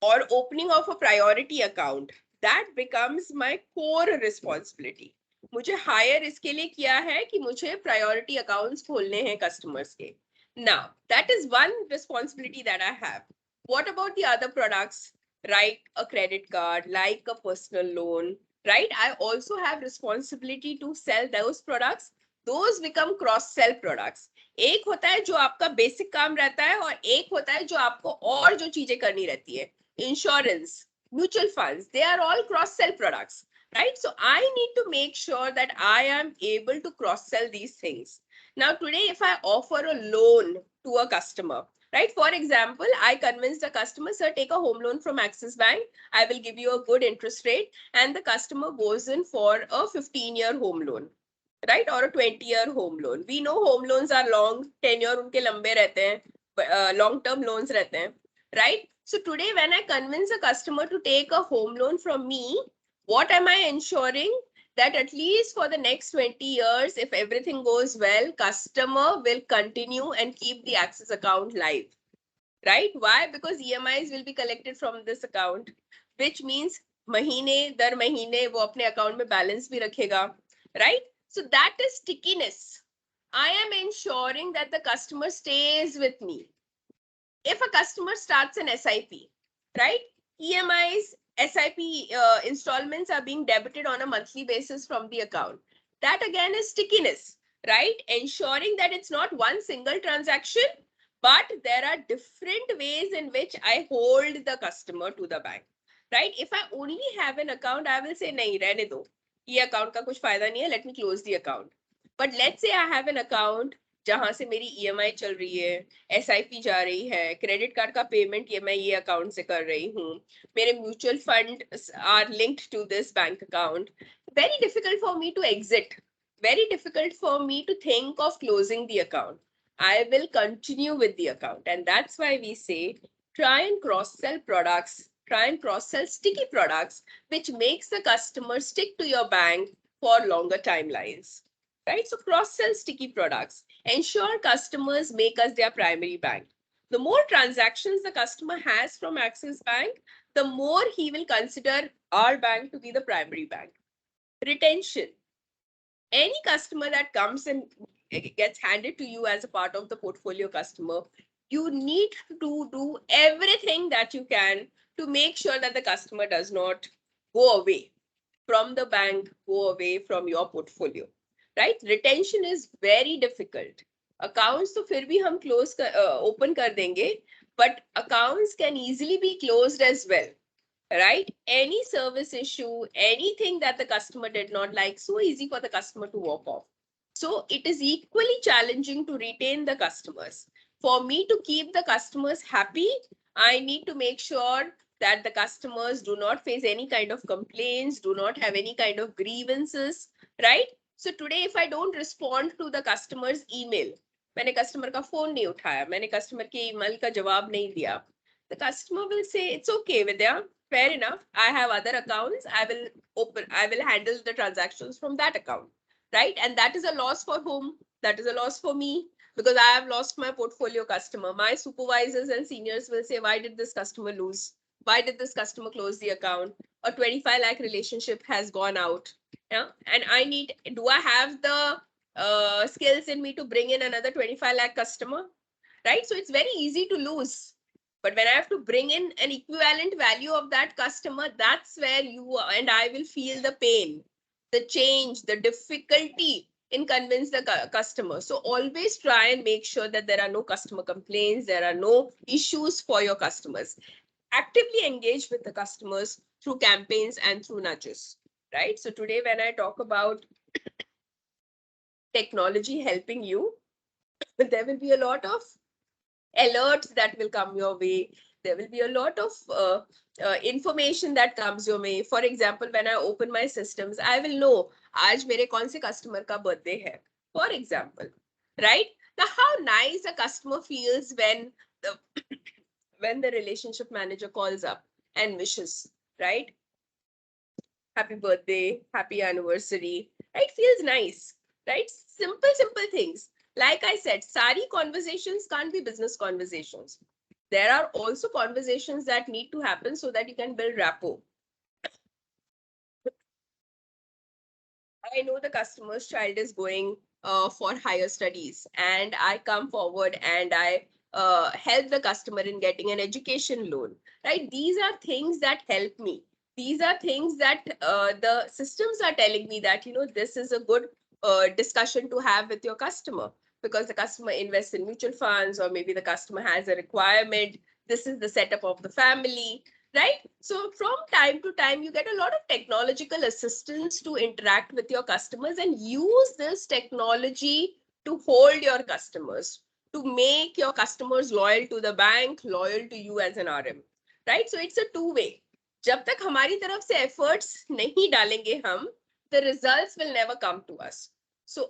or opening of a priority account, that becomes my core responsibility. मुझे hire इसके लिए किया है कि मुझे priority accounts खोलने हैं customers के. Now, that is one responsibility that I have. What about the other products? Like a credit card, like a personal loan, right? I also have responsibility to sell those products. Those become cross-sell products. एक होता है जो आपका basic काम रहता है और एक होता है जो आपको और जो चीजें करनी रहती है. Insurance, mutual funds, they are all cross-sell products, right? So I need to make sure that I am able to cross-sell these things. Now today, if I offer a loan to a customer, right? For example, I convince the customer, sir, take a home loan from Axis Bank. I will give you a good interest rate. And the customer goes in for a 15-year home loan, right? Or a 20-year home loan. We know home loans are long, 10-year unke lambe rehte hain, long-term loans rehte hain, right? So today, when I convince a customer to take a home loan from me, what am I ensuring? That at least for the next 20 years, if everything goes well, customer will continue and keep the Axis account live, right? Why? Because EMIs will be collected from this account, which means महीने दर महीने वो अपने account में balance भी रखेगा, right? So that is stickiness. I am ensuring that the customer stays with me. If a customer starts an SIP, right? EMIs, SIP installments are being debited on a monthly basis from the account. That again is stickiness, right? Ensuring that it's not one single transaction, but there are different ways in which I hold the customer to the bank, right? If I only have an account, I will say, nahi, rehne do. Ye account ka kuch fayda nahi hai, let me close the account. But let's say I have an account जहां से मेरी EMI चल रही है, SIP जा रही है, credit card का पेमेंट ये मैं ये अकाउंट से कर रही हूँ, मेरे mutual fund are linked to this bank account. Very difficult for me to exit. Very difficult for me to think of closing the account. I will continue with the account, and that's why we say try and cross-sell products, try and cross-sell sticky products, which makes the customer stick to your bank for longer timelines. Right? So cross-sell sticky products. Ensure customers make us their primary bank. The more transactions the customer has from Axis Bank, the more he will consider our bank to be the primary bank. Retention. Any customer that comes and gets handed to you as a part of the portfolio customer, you need to do everything that you can to make sure that the customer does not go away from the bank, go away from your portfolio. Right? Retention is very difficult. Accounts तो फिर भी हम close open कर देंगे, but accounts can easily be closed as well. Right? Any service issue, anything that the customer did not like, so easy for the customer to walk off. So it is equally challenging to retain the customers. For me to keep the customers happy, I need to make sure that the customers do not face any kind of complaints, do not have any kind of grievances, right? So today, if I don't respond to the customer's email, मैंने customer का phone नहीं उठाया, मैंने customer के email का जवाब नहीं दिया, the customer will say, it's okay, Vidya, fair enough. I have other accounts. I will handle the transactions from that account, right? And that is a loss for whom? That is a loss for me, because I have lost my portfolio customer. My supervisors and seniors will say, why did this customer lose? Why did this customer close the account? A 25 lakh relationship has gone out. Yeah. And do I have the skills in me to bring in another 25 lakh customer? Right. So it's very easy to lose. But when I have to bring in an equivalent value of that customer, that's where you and I will feel the pain, the change, the difficulty in convince the customer. So always try and make sure that there are no customer complaints, there are no issues for your customers. Actively engage with the customers through campaigns and through nudges, right? So today when I talk about technology helping you, there will be a lot of alerts that will come your way. There will be a lot of information that comes your way. For example, when I open my systems, I will know आज मेरे कौन से customer का birthday है. For example, right? Now, how nice a customer feels the when the relationship manager calls up and wishes, right? Happy birthday, happy anniversary, right? Feels nice, right? Simple things. Like I said, sari conversations can't be business conversations. There are also conversations that need to happen so that you can build rapport. I know the customer's child is going for higher studies, and I come forward and I help the customer in getting an education loan, right? These are things that help me. These are things that the systems are telling me that, this is a good discussion to have with your customer, because the customer invests in mutual funds, or maybe the customer has a requirement. This is the setup of the family, right? So from time to time, you get a lot of technological assistance to interact with your customers, and use this technology to hold your customers, to make your customers loyal to the bank, loyal to you as an RM, right? So it's a two-way. जब तक हमारी तरफ से efforts नहीं डालेंगे हम, the results will never come to us. So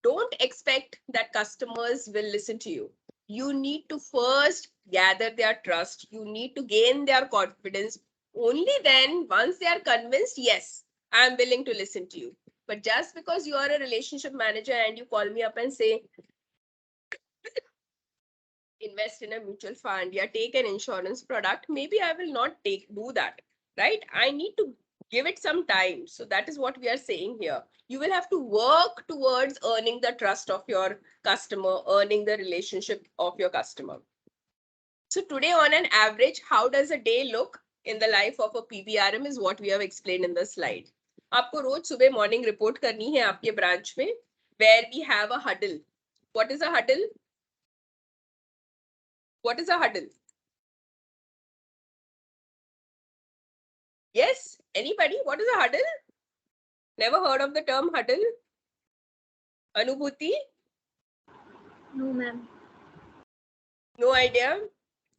don't expect that customers will listen to you. You need to first gather their trust. You need to gain their confidence. Only then, once they are convinced, yes, I am willing to listen to you. But just because you are a relationship manager and you call me up and say, invest in a mutual fund, yeah, take an insurance product, maybe I will not do that, right? I need to give it some time. So that is what we are saying here. You will have to work towards earning the trust of your customer, earning the relationship of your customer. So today, on an average, how does a day look in the life of a PBRM is what we have explained in the slide. आपको रोज सुबह morning report करनी है आपके branch में, where we have a huddle. What is a huddle? What is a huddle? Yes, anybody? What is a huddle? Never heard of the term huddle? Anubhuti? No, ma'am. No idea.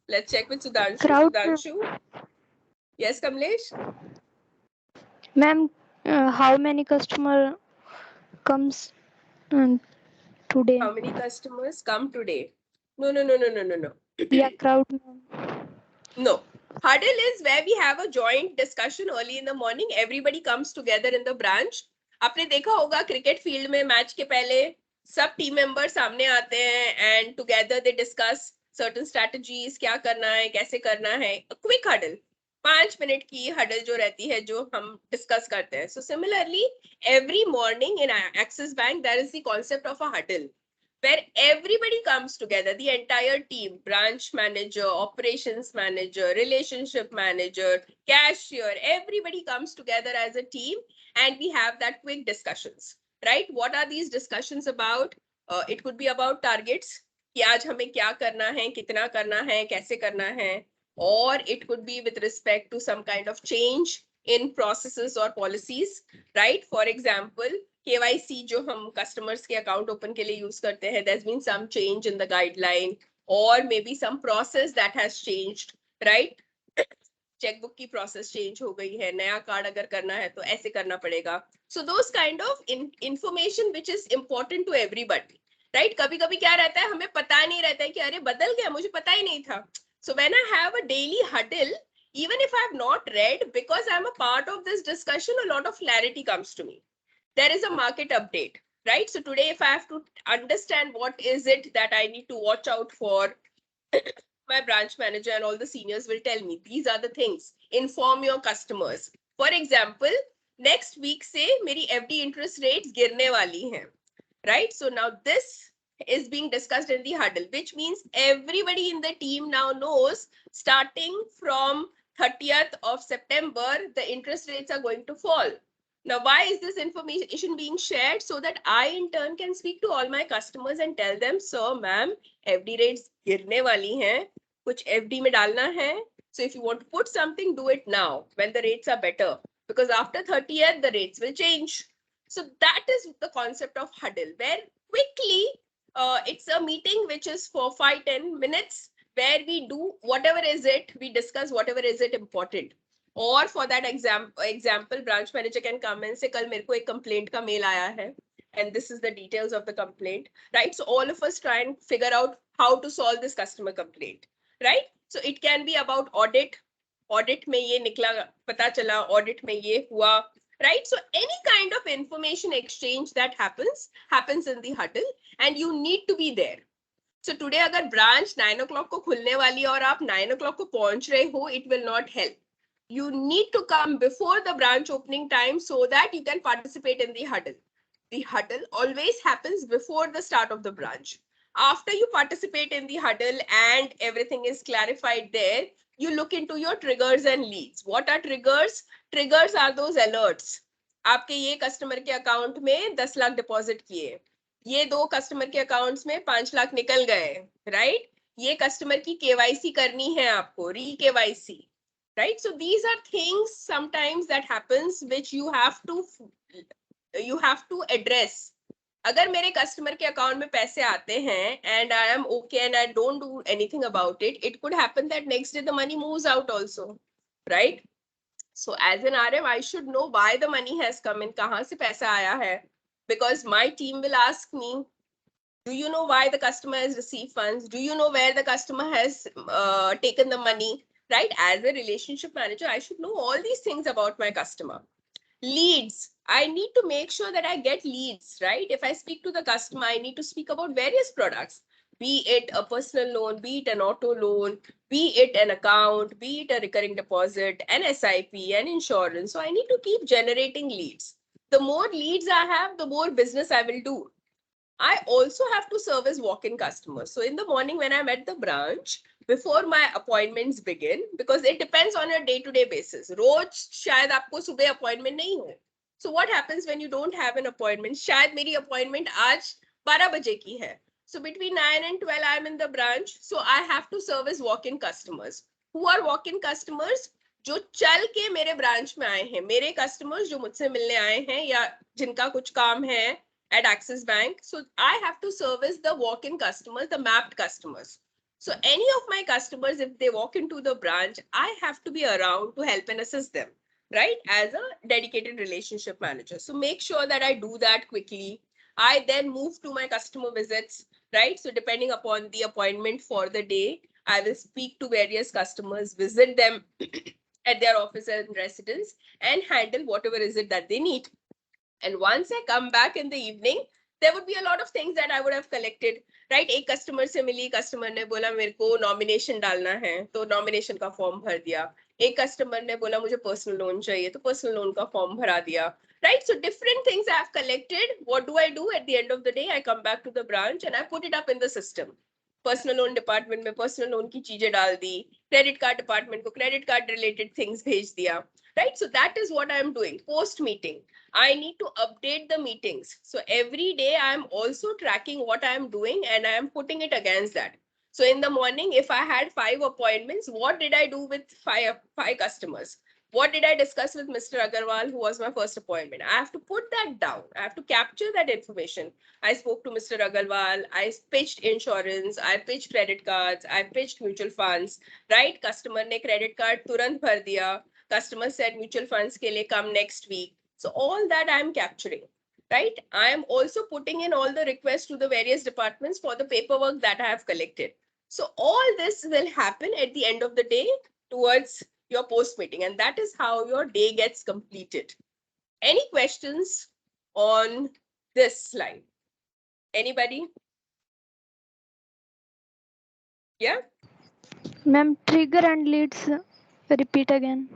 Let's check with Sudhanshu. Crowd. Sudhanshu? Yes, Kamlesh? Ma'am, how many customer comes today? How many customers come today? No. Yeah, crowd, ma'am. No. Huddle is where we have a joint discussion early in the morning. Everybody comes together in the branch. आपने देखा होगा cricket field में match के पहले सब team member सामने आते हैं and together they discuss certain strategies, क्या करना है, कैसे करना है. क्विक हडल, 5 मिनट की हडल जो रहती है, जो हम डिस्कस करते हैं. So similarly every morning in Axis bank there is the concept of a huddle, where everybody comes together, the entire team, branch manager, operations manager, relationship manager, cashier, everybody comes together as a team, and we have that quick discussions, right? What are these discussions about? It could be about targets, कि आज हमें क्या करना है, कितना करना है, कैसे करना है, or it could be with respect to some kind of change in processes or policies, right? For example, KYC जो हम customers के account open के लिए use करते हैं, there's been some change in the guideline, or maybe some process that has changed, right? Chequebook की process change हो गई है, नया कार्ड अगर करना है तो ऐसे करना पड़ेगा. So those kind of information which is important to everybody, right? कभी कभी क्या रहता है, हमें पता नहीं रहता है कि अरे बदल गया, मुझे पता ही नहीं था. So when I have a daily huddle, even if I have not read, because I'm a part of this discussion, a lot of clarity comes to me. There is a market update, right? So today, if I have to understand what is it that I need to watch out for, my branch manager and all the seniors will tell me these are the things. Inform your customers. For example, next week say मेरी FD interest rates गिरने वाली हैं, right? So now this is being discussed in the huddle, which means everybody in the team now knows starting from 30th of September, the interest rates are going to fall. Now, why is this information being shared? So that I in turn can speak to all my customers and tell them, sir, ma'am, FD rates गिरने वाली हैं, कुछ FD में डालना है. So if you want to put something, do it now when the rates are better, because after 30th, the rates will change. So that is the concept of huddle, where quickly it's a meeting which is for 5-10 minutes, where we do whatever is it, we discuss whatever is it important. Or for that example, branch manager can come and say, कल मेरे को एक complaint का mail आया है, and this is the details of the complaint, right? So all of us try and figure out how to solve this customer complaint, right? So it can be about audit. Audit में ये निकला, पता चला, audit में ये हुआ, right? So any kind of information exchange that happens in the huddle, and you need to be there. So today अगर branch 9 o'clock को खुलने वाली है और आप 9 o'clock को पहुंच रहे हो, it will not help. You need to come before the branch opening time so that you can participate in the huddle. The huddle always happens before the start of the branch. After you participate in the huddle and everything is clarified there, you look into your triggers and leads. What are triggers? Triggers are those alerts. आपके ये customer के account में 10 lakh deposit किए, ये दो customer के accounts में 5 लाख निकल गए, राइट? ये कस्टमर की केवाईसी करनी है आपको, री KYC, right? So these are things sometimes that happens which you have to address. अगर मेरे कस्टमर के अकाउंट में पैसे आते हैं and I am okay and I don't do anything about it, it could happen that next day the money moves out also, right? So as an RM, I should know why the money has come in, कहाँ से पैसा आया है, because my team will ask me, do you know why the customer has received funds? Do you know where the customer has taken the money? Right? As a relationship manager, I should know all these things about my customer. Leads. I need to make sure that I get leads, right? If I speak to the customer, I need to speak about various products, be it a personal loan, be it an auto loan, be it an account, be it a recurring deposit, an SIP, an insurance. So I need to keep generating leads. The more leads I have, the more business I will do. I also have to service walk-in customers. So in the morning when I'm at the branch, before my appointments begin, because it depends on your day-to-day basis. रोज शायद आपको सुबह appointment नहीं हो. So what happens when you don't have an appointment? शायद मेरी appointment आज 12 बजे की है. So between 9 and 12, I'm in the branch. So I have to service walk-in customers. Who are walk-in customers? जो चल के मेरे ब्रांच में आए हैं, मेरे कस्टमर्स जो मुझसे मिलने आए हैं या जिनका कुछ काम है at Axis Bank. So I have to service the walk-in customers, the mapped customers. So any of my customers, if they walk into the branch, I have to be around to help and assist them, right? As a dedicated relationship manager. So make sure that I do that quickly. I then move to my customer visits, right? So depending upon the appointment for the day, I will speak to various customers, visit them at their office and residence, and handle whatever is it that they need. And once I come back in the evening, there would be a lot of things that I would have collected, right? एक customer से मिली, customer ने बोला मेरे को nomination डालना है, तो nomination का form भर दिया. एक customer ने बोला मुझे personal loan चाहिए, तो personal loan का form भरा दिया, right? So different things I have collected. What do I do at the end of the day? I come back to the branch and I put it up in the system. Personal loan department में personal loan की चीजें डाल दी, credit card department को credit card related things भेज दिया, right? So that is what I am doing. Post meeting, I need to update the meetings. So every day I am also tracking what I am doing and I am putting it against that. So in the morning, if I had 5 appointments, what did I do with five customers? What did I discuss with Mr. Agarwal, who was my first appointment? I have to put that down. I have to capture that information. I spoke to Mr. Agarwal. I pitched insurance. I pitched credit cards. I pitched mutual funds. Right? Customer ne credit card turant bhar diya. Customer said mutual funds ke liye come next week. So all that I am capturing. Right? I am also putting in all the requests to the various departments for the paperwork that I have collected. So all this will happen at the end of the day towards your post meeting, and that is how your day gets completed. Any questions on this slide? Anybody? Yeah. Ma'am, trigger and leads. Repeat again.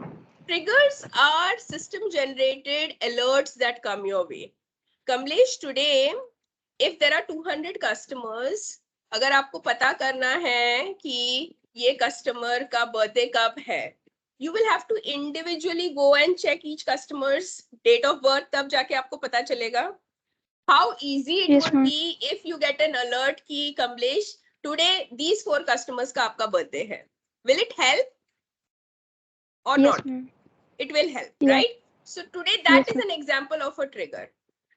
Triggers are system generated alerts that come your way. Kamlesh, today, if there are 200 customers, अगर आपको पता करना है कि ये customer का birthday कब है, you will have to individually go and check each customer's date of birth, तब जाके आपको पता चलेगा. How easy it Yes, would ma'am. be if you get an alert कि Kamlesh, today these 4 customers का आपका birthday है. Will it help or Yes, not? ma'am. It will help, Yeah. right? So today that Yes, is an example of a trigger.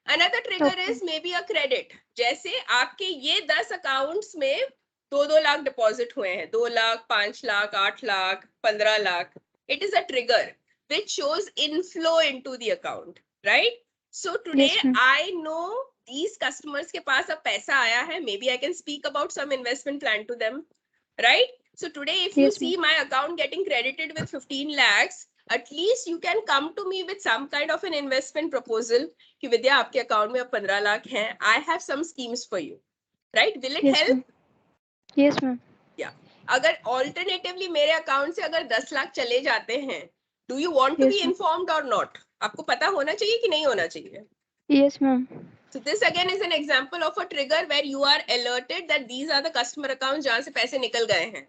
Another trigger Okay. is maybe a credit. जैसे आपके ये 10 accounts में 2-2 lakh deposit हुए हैं, 2 lakh, 5 lakh, 8 lakh, 15 lakh. It is a trigger which shows inflow into the account, right? So today Yes, ma'am. I know these customers के पास अब पैसा आया है. Maybe I can speak about some investment plan to them, right? So today if you Yes, see my account getting credited with 15 lakhs, at least you can come to me with some kind of an investment proposal कि विद्या आपके account में अब 15 लाख हैं. I have some schemes for you, right? Will it Yes, help? ma'am. Yes, ma'am. Yeah. अगर alternatively मेरे account से अगर 10 लाख चले जाते हैं, do you want to Yes, be ma'am. informed or not? आपको पता होना चाहिए कि नहीं होना चाहिए? Yes, ma'am. So this again is an example of a trigger where you are alerted that these are the customer accounts जहाँ से पैसे निकल गए हैं.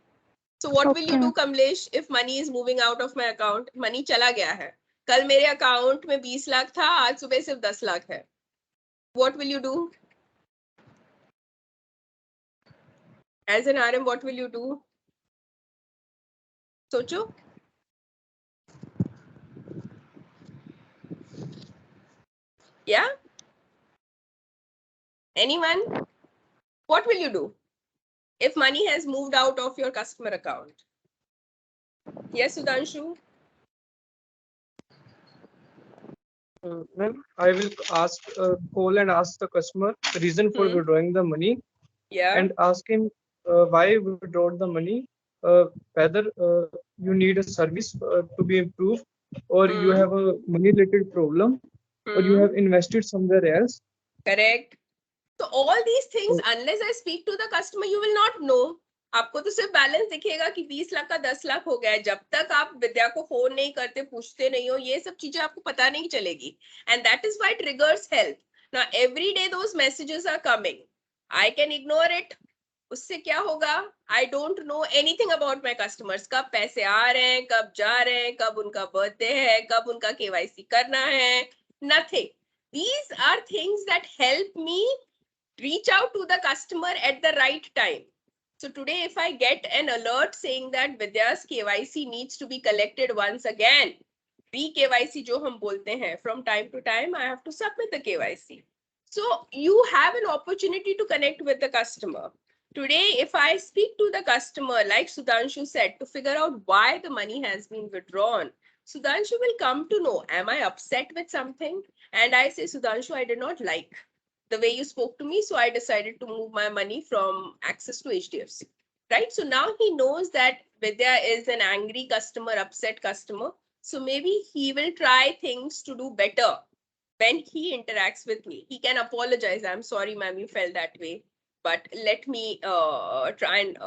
So what will you Okay, do, ma'am. Kamlesh, if money is moving out of my account? Money चला गया है. कल मेरे अकाउंट में 20 लाख था, आज सुबह सिर्फ 10 लाख है. What will you do? As an RM, what will you do? सोचो. Yeah? Anyone? What will you do if money has moved out of your customer account? Yes, Sudhanshu? Ma'am, I will call and ask the customer the reason for withdrawing the money Yeah. and ask him why withdraw the money, whether you need a service to be improved, or you have a money related problem, or you have invested somewhere else. Correct. So all these things, unless I speak to the customer, you will not know. आपको तो सिर्फ balance दिखेगा कि 20 लाख का 10 लाख हो गया है. जब तक आप विद्या को फोन नहीं करते, पूछते नहीं हो, ये सब चीजें आपको पता नहीं चलेगी. And that is why triggers help. Now every day those messages are coming. I can ignore it. उससे क्या होगा? I don't know anything about my customers. कब पैसे आ रहे हैं, कब जा रहे हैं, कब उनका बर्थडे है, कब उनका KYC करना है. Nothing. These are things that help me reach out to the customer at the right time. So today, if I get an alert saying that Vidya's KYC needs to be collected once again, re-KYC जो हम बोलते हैं, from time to time, I have to submit the KYC. So you have an opportunity to connect with the customer. Today, if I speak to the customer, like Sudhanshu said, to figure out why the money has been withdrawn, Sudhanshu will come to know, am I upset with something? And I say, Sudhanshu, I did not like the way you spoke to me, so I decided to move my money from Axis to HDFC. Right? So now he knows that Vidya is an angry customer, upset customer. So maybe he will try things to do better when he interacts with me. He can apologize. I'm sorry, ma'am, you felt that way. But let me try and,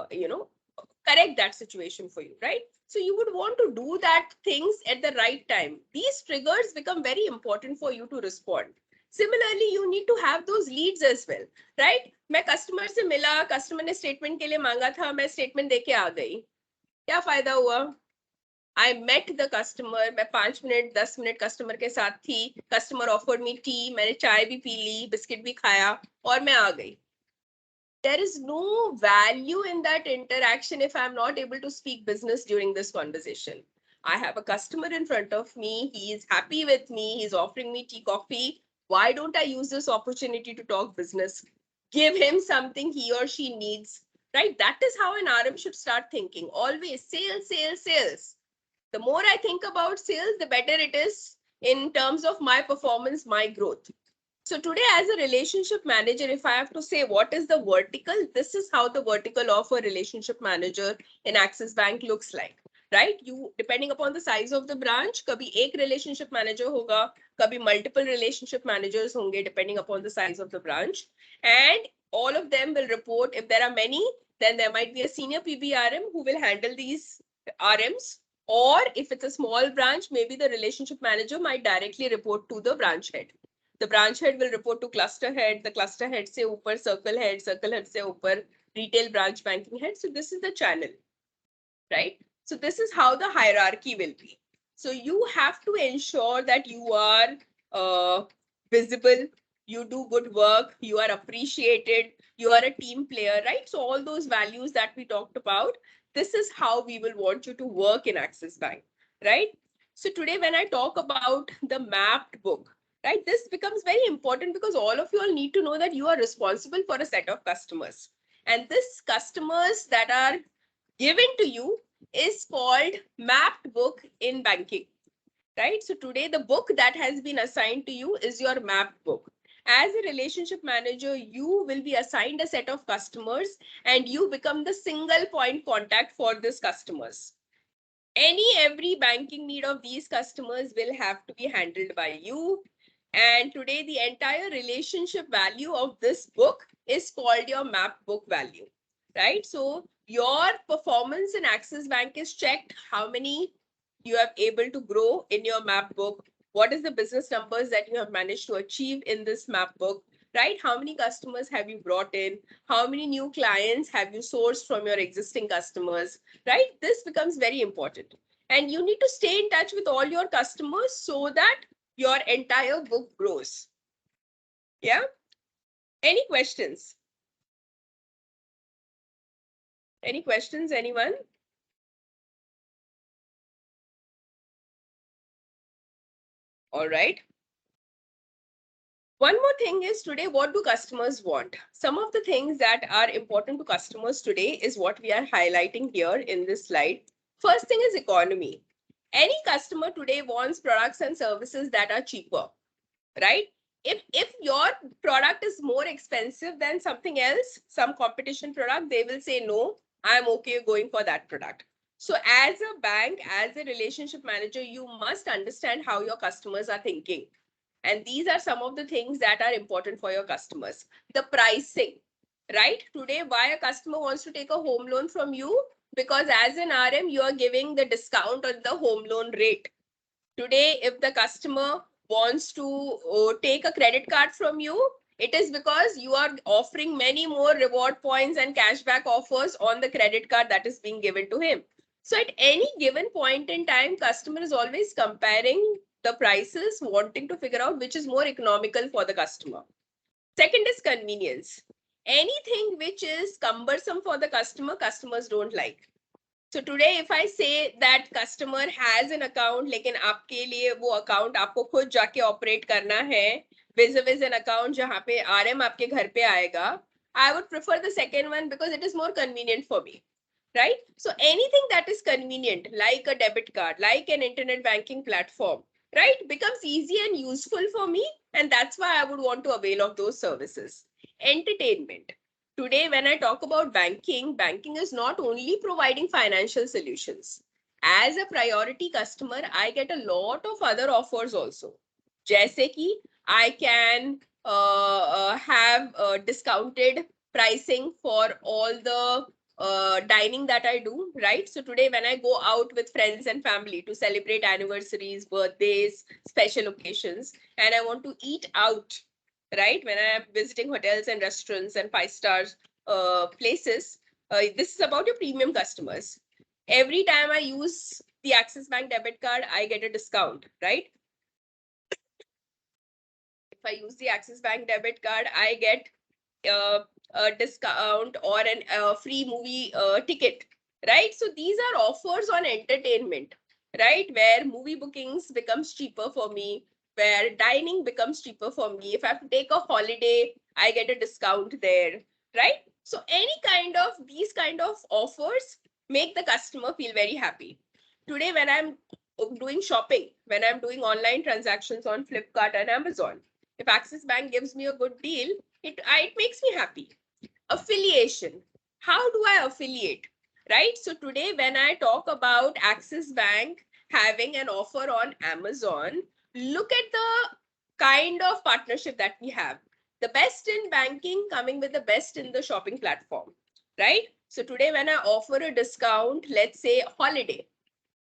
correct that situation for you, right? So you would want to do that things at the right time. These triggers become very important for you to respond. Similarly, you need to have those leads as well, right? मैं customer से मिला, customer ने statement के लिए मांगा था, मैं statement देके आ गई. क्या फायदा हुआ? I met the customer, मैं 5 मिनट 10 मिनट customer के साथ थी, customer offered me tea, मैंने चाय भी पी ली, बिस्किट भी खाया और मैं आ गई. There is no value in that interaction if I'm not able to speak business during this conversation. I have a customer in front of me. He is happy with me. He's offering me tea, coffee. Why don't I use this opportunity to talk business? Give him something he or she needs, right? That is how an RM should start thinking. Always sales, sales, sales. The more I think about sales, the better it is in terms of my performance, my growth. So today, as a relationship manager, if I have to say what is the vertical, this is how the vertical of a relationship manager in Axis Bank looks like, right? You, depending upon the size of the branch, kabhi ek relationship manager hoga, kabhi multiple relationship managers honge, depending upon the size of the branch. And all of them will report, if there are many, then there might be a senior PBRM who will handle these RMs. Or if it's a small branch, maybe the relationship manager might directly report to the branch head. The branch head will report to cluster head, the cluster head se upar circle head se upar retail branch banking head. So this is the channel, right? So this is how the hierarchy will be. So you have to ensure that you are visible, you do good work, you are appreciated, you are a team player, right? So all those values that we talked about, this is how we will want you to work in Axis Bank, right? So today when I talk about the mapped book, right, this becomes very important because all of you all need to know that you are responsible for a set of customers. And this customers that are given to you is called mapped book in banking, right? So today the book that has been assigned to you is your mapped book. As a relationship manager, you will be assigned a set of customers and you become the single point contact for these customers. Every banking need of these customers will have to be handled by you. And today the entire relationship value of this book is called your map book value, right? So your performance in Axis Bank is checked, how many you have able to grow in your map book, what is the business numbers that you have managed to achieve in this map book, right? How many customers have you brought in? How many new clients have you sourced from your existing customers, right? This becomes very important. And you need to stay in touch with all your customers so that your entire book grows. Yeah? Any questions? Any questions, anyone? All right. One more thing is today, what do customers want? Some of the things that are important to customers today is what we are highlighting here in this slide. First thing is economy. Any customer today wants products and services that are cheaper, right? If your product is more expensive than something else, some competition product, they will say, no, I'm okay going for that product. So as a bank, as a relationship manager, you must understand how your customers are thinking. And these are some of the things that are important for your customers. The pricing, right? Today, why a customer wants to take a home loan from you? Because as an RM, you are giving the discount on the home loan rate. Today, if the customer wants to take a credit card from you, it is because you are offering many more reward points and cashback offers on the credit card that is being given to him. So at any given point in time, customer is always comparing the prices, wanting to figure out which is more economical for the customer. Second is convenience. Anything which is cumbersome for the customer, customers don't like. So today, if I say that customer has an account, लेकिन आपके लिए वो account आपको खुद जाके operate करना है, vis-a-vis an account जहाँ पे RM आपके घर पे आएगा, I would prefer the second one because it is more convenient for me, right? So anything that is convenient, like a debit card, like an internet banking platform, right, becomes easy and useful for me, and that's why I would want to avail of those services. Entertainment. Today, when I talk about banking, banking is not only providing financial solutions. As a priority customer, I get a lot of other offers also. जैसे कि I can have discounted pricing for all the dining that I do, right? So today when I go out with friends and family to celebrate anniversaries, birthdays, special occasions, and I want to eat out, right? When I am visiting hotels and restaurants and five-star places, this is about your premium customers. Every time I use the Axis Bank debit card, I get a discount, right? If I use the Axis Bank debit card, I get a discount or a free movie ticket, right? So these are offers on entertainment, right? Where movie bookings becomes cheaper for me, where dining becomes cheaper for me. If I have to take a holiday, I get a discount there, right? So any kind of these kind of offers make the customer feel very happy. Today, when I'm doing shopping, when I'm doing online transactions on Flipkart and Amazon, if Axis Bank gives me a good deal, it makes me happy. Affiliation. How do I affiliate? Right? So today, when I talk about Axis Bank having an offer on Amazon, look at the kind of partnership that we have. The best in banking coming with the best in the shopping platform, right? So today, when I offer a discount, let's say holiday,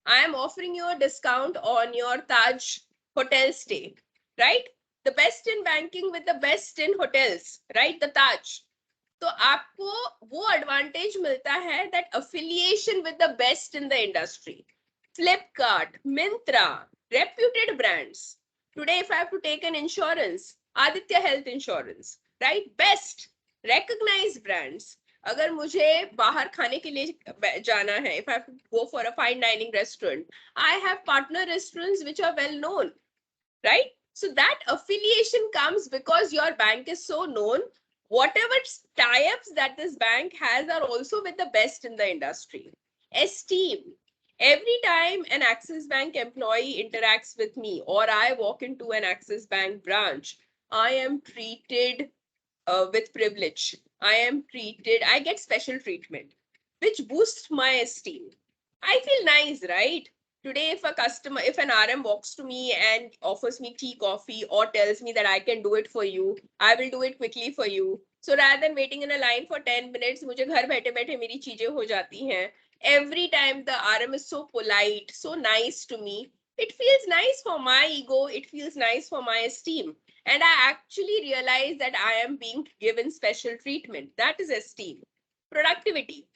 I am offering you a discount on your Taj hotel stay, right? The best in banking with the best in hotels, right? The Taj. तो आपको वो advantage मिलता है that affiliation with the best in the industry Flipkart Myntra reputed brands today if I have to take an insurance Aditya health insurance right best recognized brands अगर मुझे बाहर खाने के लिए जाना है if I have to go for a fine dining restaurant I have partner restaurants which are well known right so that affiliation comes because your bank is so known whatever tie-ups that this bank has are also with the best in the industry. Esteem. Every time an Axis Bank employee interacts with me or I walk into an Axis Bank branch, I am treated with privilege. I get special treatment, which boosts my esteem. I feel nice, right? Today, if an RM walks to me and offers me tea, coffee, or tells me that I can do it for you, I will do it quickly for you. So rather than waiting in a line for 10 minutes, मुझे घर बैठे बैठे मेरी चीजें हो जाती हैं. Every time the RM is so polite, so nice to me, it feels nice for my ego, it feels nice for my esteem. And I actually realize that I am being given special treatment. That is esteem. Productivity.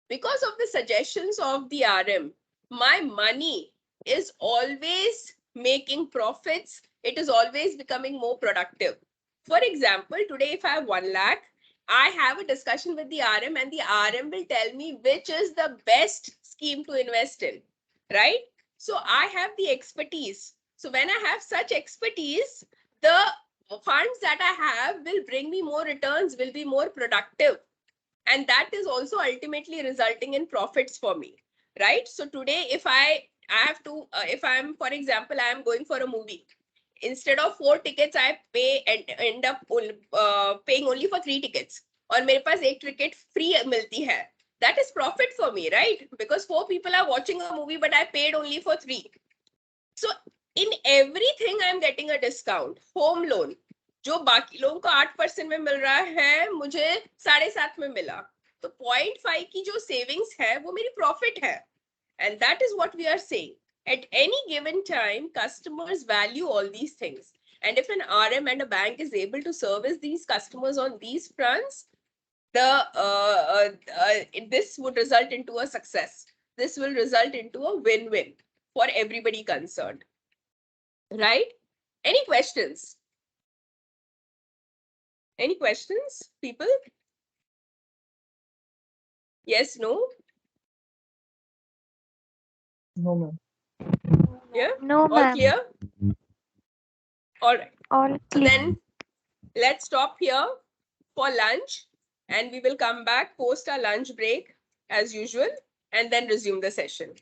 Because of the suggestions of the RM, my money is always making profits. It is always becoming more productive. For example, today if I have 1 lakh, I have a discussion with the RM and the RM will tell me which is the best scheme to invest in, right? So I have the expertise. So when I have such expertise, the funds that I have will bring me more returns, will be more productive. And that is also ultimately resulting in profits for me, right? So today, if I have to, if I'm, for example, I am going for a movie, instead of 4 tickets, I pay and end up paying only for 3 tickets. और मेरे पास एक ticket free मिलती है. That is profit for me, right? Because 4 people are watching a movie, but I paid only for 3. So in everything, I'm getting a discount. Home loan. जो बाकी लोगों को 8% में मिल रहा है मुझे 7.5 में मिला तो 0.5 की जो सेविंग्स है वो मेरी प्रॉफिट है and that is what we are saying at any given time customers value all these things and if an RM and a bank is able to service these customers on these fronts this would result into a success. This will result into a win-win for everybody concerned, right? Any questions? Any questions, people? Yes, no? No, ma'am. Yeah? No, All ma'am. clear? All right. All So clear. then let's stop here for lunch and we will come back post our lunch break as usual and then resume the session.